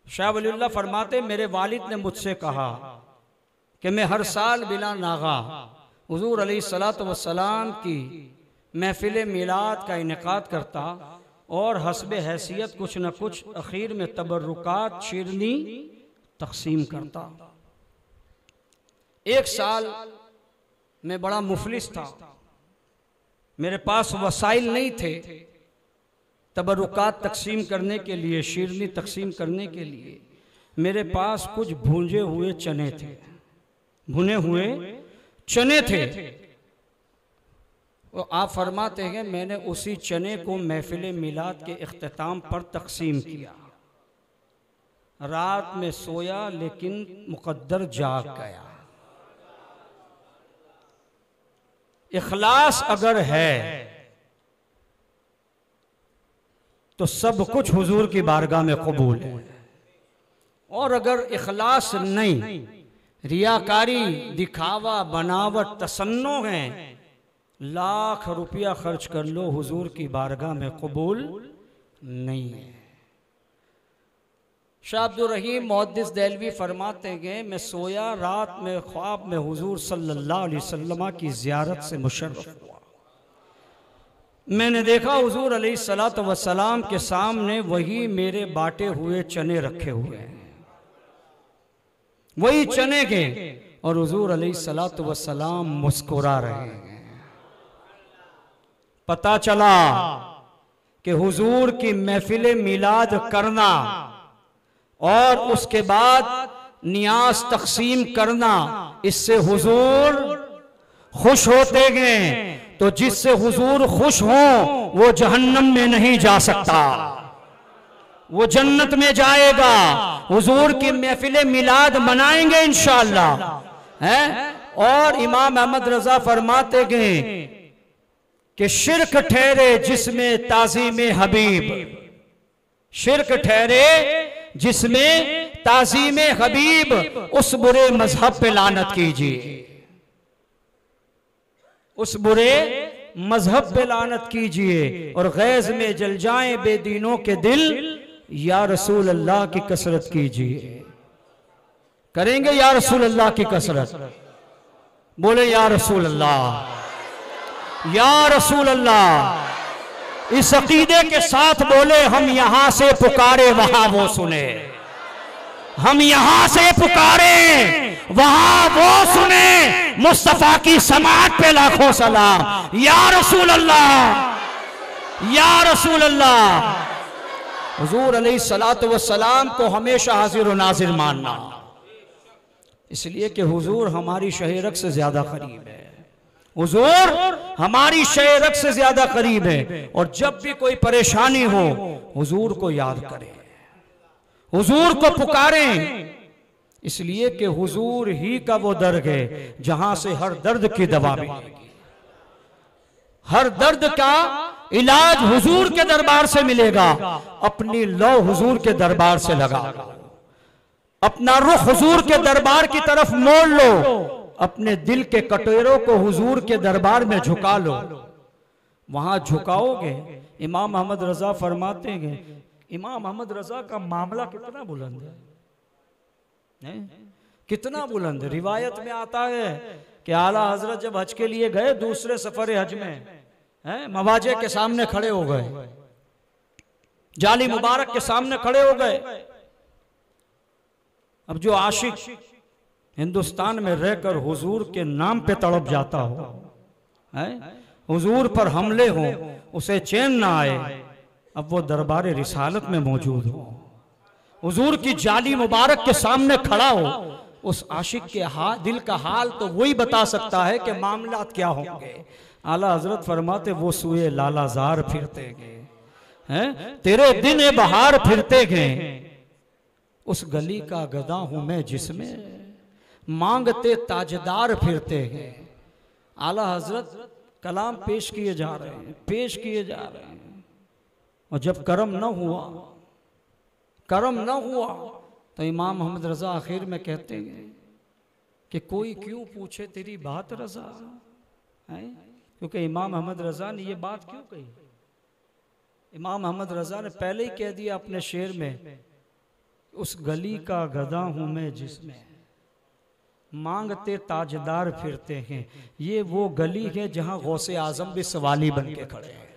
शाह वलीउल्लाह फरमाते, मेरे वालिद ने मुझसे कहा कि मैं हर साल बिला नागा हुजूर अलैहिस्सलातु वस्सलाम की महफिल मिलाद का इनेकाद करता और हस्बे हैसियत कुछ न कुछ आखिर में तबर्रुकात शिरनी तकसीम करता। एक साल मैं बड़ा मुफलिस था, मेरे पास वसाइल नहीं थे तबर्रुकात तकसीम करने के लिए, शिरनी तकसीम करने के लिए। मेरे पास कुछ भूंजे हुए चने थे, भुने हुए चने थे। और आप फरमाते हैं मैंने उसी चने को महफिल मिलाद के इख्तिताम पर तकसीम किया। रात में सोया लेकिन मुकद्दर जाग गया। इखलास अगर है तो सब कुछ हुजूर की बारगाह में कबूल है, और अगर इखलास नहीं, रियाकारी, दिखावा, बनावट, तसन्नो है, लाख रुपया खर्च कर लो हुजूर की बारगाह में कबूल नहीं है। शाह अब्दुल रहीम मुहद्दिस देहलवी फरमाते हैं, मैं सोया, रात में ख्वाब में हुजूर सल्लल्लाहु अलैहि वसल्लम की ज़ियारत से मुशर्रफ हुआ। मैंने देखा हुजूर अलैहिस्सलातु वस्सलाम के सामने वही मेरे बांटे हुए चने रखे हुए हैं, वही चने के, और हुजूर अलैहिस्सलातु वस्सलाम मुस्कुरा रहे हैं। पता चला कि हुजूर की महफिल मिलाद करना और उसके बाद नियाज तकसीम करना, इससे हुजूर खुश होते हैं। तो जिससे हुजूर खुश हो वो जहन्नम में नहीं जा सकता, वो जन्नत में जाएगा। हुजूर की महफिल मिलाद मनाएंगे इंशाअल्लाह, है। और इमाम अहमद रजा फरमाते गए कि शिरक ठहरे जिसमें ताज़ीम हबीब, शिरक ठहरे जिसमें ताज़ीम हबीब, उस बुरे मजहब पे लानत कीजिए, उस बुरे मजहब पे लानत कीजिए। और गैज में जल जाएं बेदीनों के दिल, या रसूल अल्लाह की कसरत कीजिए। करेंगे या रसूल अल्लाह की कसरत? बोले या रसूल अल्लाह, या रसूल अल्लाह। इस अकीदे के साथ बोले, हम यहां से पुकारे वहां वो सुने, हम यहां से पुकारे वहां वो सुने। मुस्तफा की समात पे लाखों सलाम, या रसूल अल्लाह, या रसूल अल्लाह। हुजूर अलैहिस्सलातु वस्सलाम को हमेशा हाजिर व नाजिर मानना, इसलिए कि हुजूर हमारी शहरक से ज्यादा करीब है, हुजूर हमारी शहरक से ज्यादा करीब है। और जब भी कोई परेशानी हो हुजूर को याद करें, हुजूर को पुकारें, इसलिए कि हुजूर ही का वो दर है जहां से हर दर्द की दवा मिलेगी। हर दर्द का इलाज हुजूर के दरबार से मिलेगा। अपनी लौ हुजूर के दरबार से लगा, अपना रुख हुजूर के दरबार की तरफ मोड़ लो, अपने दिल के कटोरों को हुजूर के दरबार में झुका लो। वहां झुकाओगे। इमाम अहमद रजा फरमाते हैं, इमाम अहमद रजा का मामला कितना बुलंद है, कितना बुलंद। रिवायत में आता है कि आला हजरत जब हज के लिए गए, दूसरे सफर हज में मवाजे के सामने खड़े हो गए, जाली मुबारक के सामने खड़े हो गए। अब जो आशिक हिंदुस्तान में रहकर हुजूर के नाम पे तड़प जाता हो, हुजूर पर हमले हो, उसे चैन ना आए, अब वो दरबार रिसालत में मौजूद हो, हुजूर की जाली मुबारक के सामने खड़ा हो, उस आशिक के दिल का हाल तो वही बता सकता है कि मामलात क्या होंगे। आला हजरत फरमाते वो सुए लालाजार फिरते गए हैं, तेरे दिन बहार फिरते गए, उस गली का गदा हूं मैं जिसमें मांगते ताजदार फिरते गए। आला हजरत कलाम पेश किए जा रहे हैं, पेश किए जा रहे हैं, और जब करम न हुआ, करम न हुआ, तो इमाम मोहम्मद रजा आखिर में कहते हैं कि कोई क्यों पूछे तेरी बात रजा है, क्योंकि इमाम मोहम्मद रजा ने ये बात क्यों कही? इमाम मोहम्मद रजा ने पहले ही कह दिया अपने शेर में, उस गली का गधा हूं मैं जिसमें मांगते ताजदार फिरते हैं। ये वो गली है जहां गौसे आजम भी सवाली बन के खड़े हैं,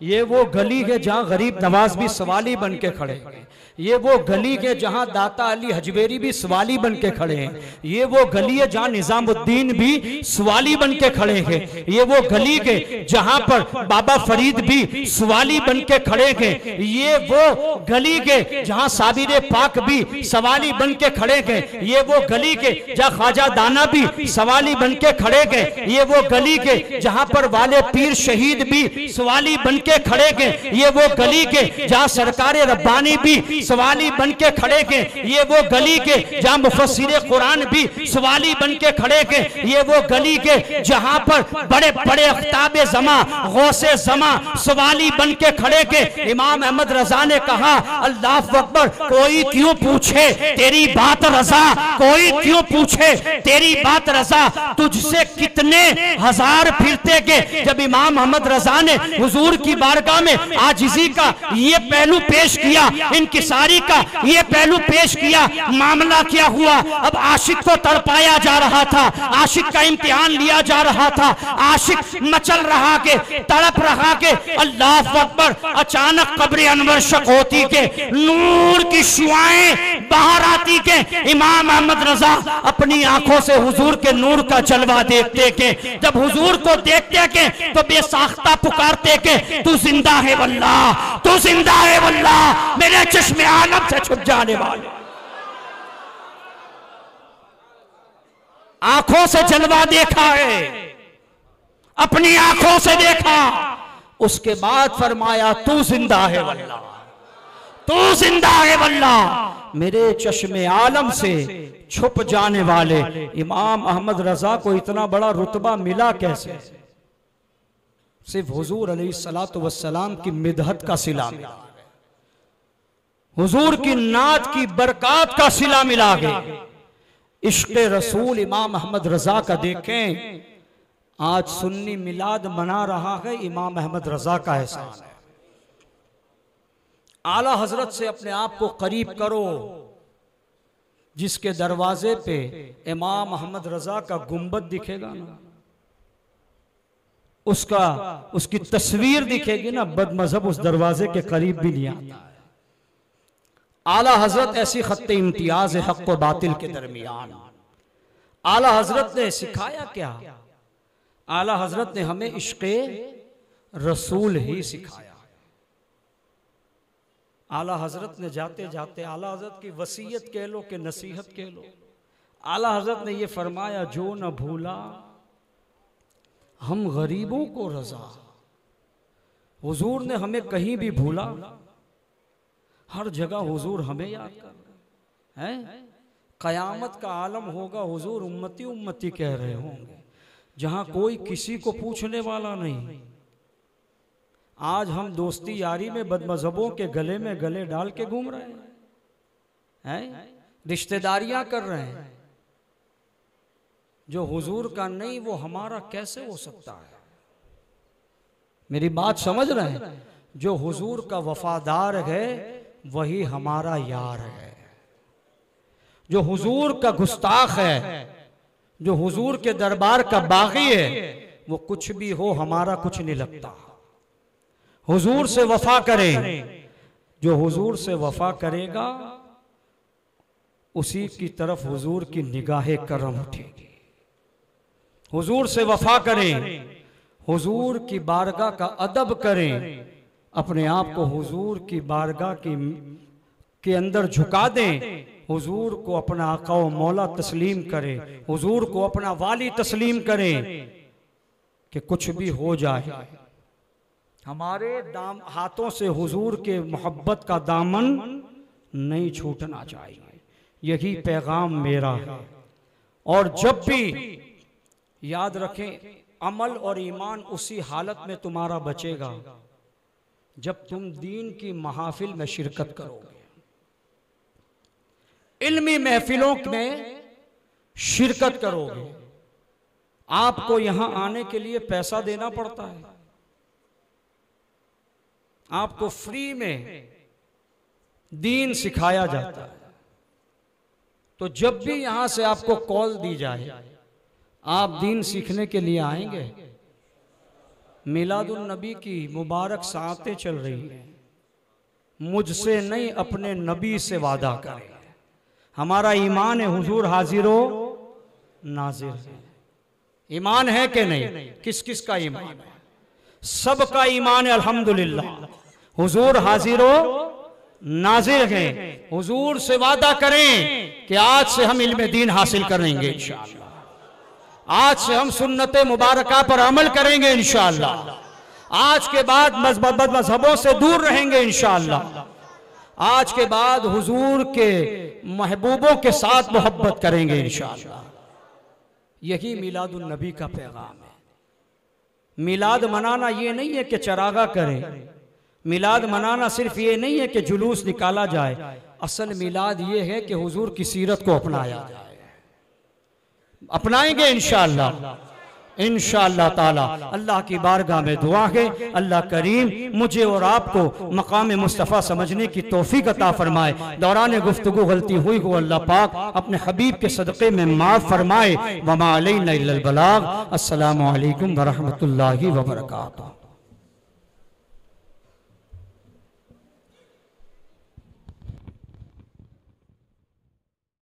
ये वो गली है जहां गरीब नवाज भी सवाली बन के खड़े हैं, ये वो गली है जहां दाता अली हजवेरी भी सवाली बन के खड़े हैं, ये वो गली है जहां निजामुद्दीन भी सवाली बन के खड़े हैं, ये वो गली है जहां पर बाबा फरीद भी सवाली बन के खड़े हैं, ये वो गली है जहां साबिर पाक भी सवाली बन के खड़े हैं, ये वो गली है जहां ख्वाजा दाना भी सवाली बन के खड़े हैं, ये वो गली है जहां पर वाले पीर शहीद भी सवाली बन के खड़े हैं, ये वो गली के जहां सरकार रब्बानी भी सवाली बन के खड़े हैं, ये वो गली के जहां मुफस्सिर कुरान भी सवाली बन के खड़े हैं, ये वो गली के जहां पर बड़े बड़े अख्ताब जमा गौसे जमा सवाली बन के खड़े हैं। इमाम अहमद रजा ने कहा अल्लाह अकबर, कोई क्यों पूछे तेरी बात रजा, कोई क्यों पूछे तेरी बात रजा, तुझसे कितने हजार फिरते गए। जब इमाम अहमद रजा ने हुजूर की बारगाह में आजिजी का ये पहलू पेश किया, इनकिसारी का ये पहलू पेश किया, मामला क्या हुआ? अब आशिक को तड़पाया जा रहा था, आशिक का इम्तिहान लिया जा रहा था, आशिक मचल रहा के तड़प रहा के। अल्लाह अकबर, अचानक कब्र अनवर शक होती के नूर की शुआएं बाहर आती के इमाम अहमद रजा अपनी आंखों से हुजूर के नूर का जलवा देखते के, जब हुजूर को देखते के तो बेसाख्ता पुकारते के तू जिंदा है वल्लाह, तू जिंदा है वल्लाह, मेरे चश्मे आलम से छुप जाने वाले। आंखों से जलवा देखा है, अपनी आंखों से देखा, उसके बाद फरमाया तू जिंदा है वल्लाह, तू जिंदा है वल्लाह, मेरे चश्मे आलम से छुप जाने वाले। इमाम अहमद रजा को इतना बड़ा रुतबा मिला कैसे? सिर्फ हुजूर अलैहिस्सलातु वस्सलाम की मिदहत का सिला मिला, हुजूर की नात की बरकत का सिला मिला गया। इश्क़ रसूल इमाम अहमद रजा का देखें, आज सुन्नी मिलाद मना रहा है, इमाम अहमद रजा का एहसान है। आला हजरत से अपने आप को करीब करो, जिसके दरवाजे पे इमाम अहमद रजा का गुंबद दिखेगा ना, उसकी तस्वीर दिखेगी ना, बदमजहब उस दरवाजे के करीब भी नहीं आता है। आला हजरत ऐसी खत्ते इम्तियाज है हक व बातिल के दरमियान। आला हजरत ने सिखाया क्या? आला हजरत ने हमें इश्क़े रसूल ही सिखाया। आला हजरत ने जाते जाते, आला हजरत की वसीयत कह लो कि नसीहत कह लो, आला हजरत ने यह फरमाया जो न भूला हम गरीबों को रजा। हुजूर ने हमें कहीं भी भूला, हर जगह हुजूर हमें याद कर रहे हैं। कयामत का आलम होगा, हुजूर उम्मती उम्मती कह रहे होंगे, जहां कोई किसी को पूछने वाला नहीं। आज हम दोस्ती यारी में बदमजहबों के गले में गले डाल के घूम रहे हैं, रिश्तेदारियां कर रहे हैं। जो हुजूर का नहीं वो हमारा कैसे हो सकता है? मेरी बात समझ रहे हैं? जो हुजूर का वफादार है वही हमारा यार है। जो हुजूर का गुस्ताख है, जो हुजूर के दरबार का बागी है, वो कुछ भी हो हमारा कुछ नहीं लगता। हुजूर से वफा करें, जो हुजूर से वफा करेगा उसी की तरफ हुजूर की निगाहे करम उठेगी। हुजूर से वफा करें, हुजूर की बारगाह का अदब करें, अपने आप को हुजूर की बारगाह के अंदर झुका दें, हुजूर को अपना आका व मौला तस्लीम करें, हुजूर को अपना वाली तस्लीम करें कि कुछ भी हो जाए हमारे हाथों से हुजूर के मोहब्बत का दामन नहीं छूटना चाहिए। यही पैगाम मेरा है। और जब भी याद रखें, अमल और ईमान उसी हालत में तुम्हारा बचेगा जब तुम दीन की महफिल में शिरकत करोगे, इल्मी महफिलों में शिरकत करोगे। आपको यहां आने के लिए पैसा देना पड़ता है, आपको फ्री में दीन सिखाया जाता है। तो जब भी यहां से आपको कॉल दी जाए, आप दीन सीखने के लिए आएंगे। मिलादुन नबी की मुबारक सातें चल रही हैं। मुझसे नहीं, अपने नबी से वादा करें। हमारा ईमान है हुजूर हाजिरो नाजिर है। ईमान है कि नहीं? किस किस का ईमान है? सबका ईमान है अल्हम्दुलिल्लाह। हुजूर हाजिरो नाजिर हैं। हुजूर से वादा करें कि आज से हम इल्म दीन हासिल करेंगे इंशाअल्लाह। आज से हम सुन्नत मुबारका पर अमल करेंगे इंशाअल्लाह। आज के बाद मजहबों से दूर रहेंगे इंशाअल्लाह। आज के बाद हुजूर के महबूबों के साथ मोहब्बत करेंगे इंशाअल्लाह। यही मिलादुन नबी का पैगाम है। मिलाद मनाना ये नहीं है कि चरागा करें, मिलाद मनाना सिर्फ ये नहीं है कि जुलूस निकाला जाए। असल मिलाद ये है कि हुजूर की सीरत को अपनाया जाए। अपनाएंगे इंशाअल्लाह, इंशाअल्लाह ताला। अल्लाह की बारगाह में दुआ है, अल्लाह करीम मुझे और आपको मकाम मुस्तफ़ा समझने की तौफीक अता फरमाए। दौरान गुफ्तगू गलती हुई हो अल्लाह पाक अपने हबीब के सदक़े में माफ़ फरमाए। वमा अलैना इल्लल बलाग। अस्सलामु अलैकुम व रहमतुल्लाहि व बरकातुहू।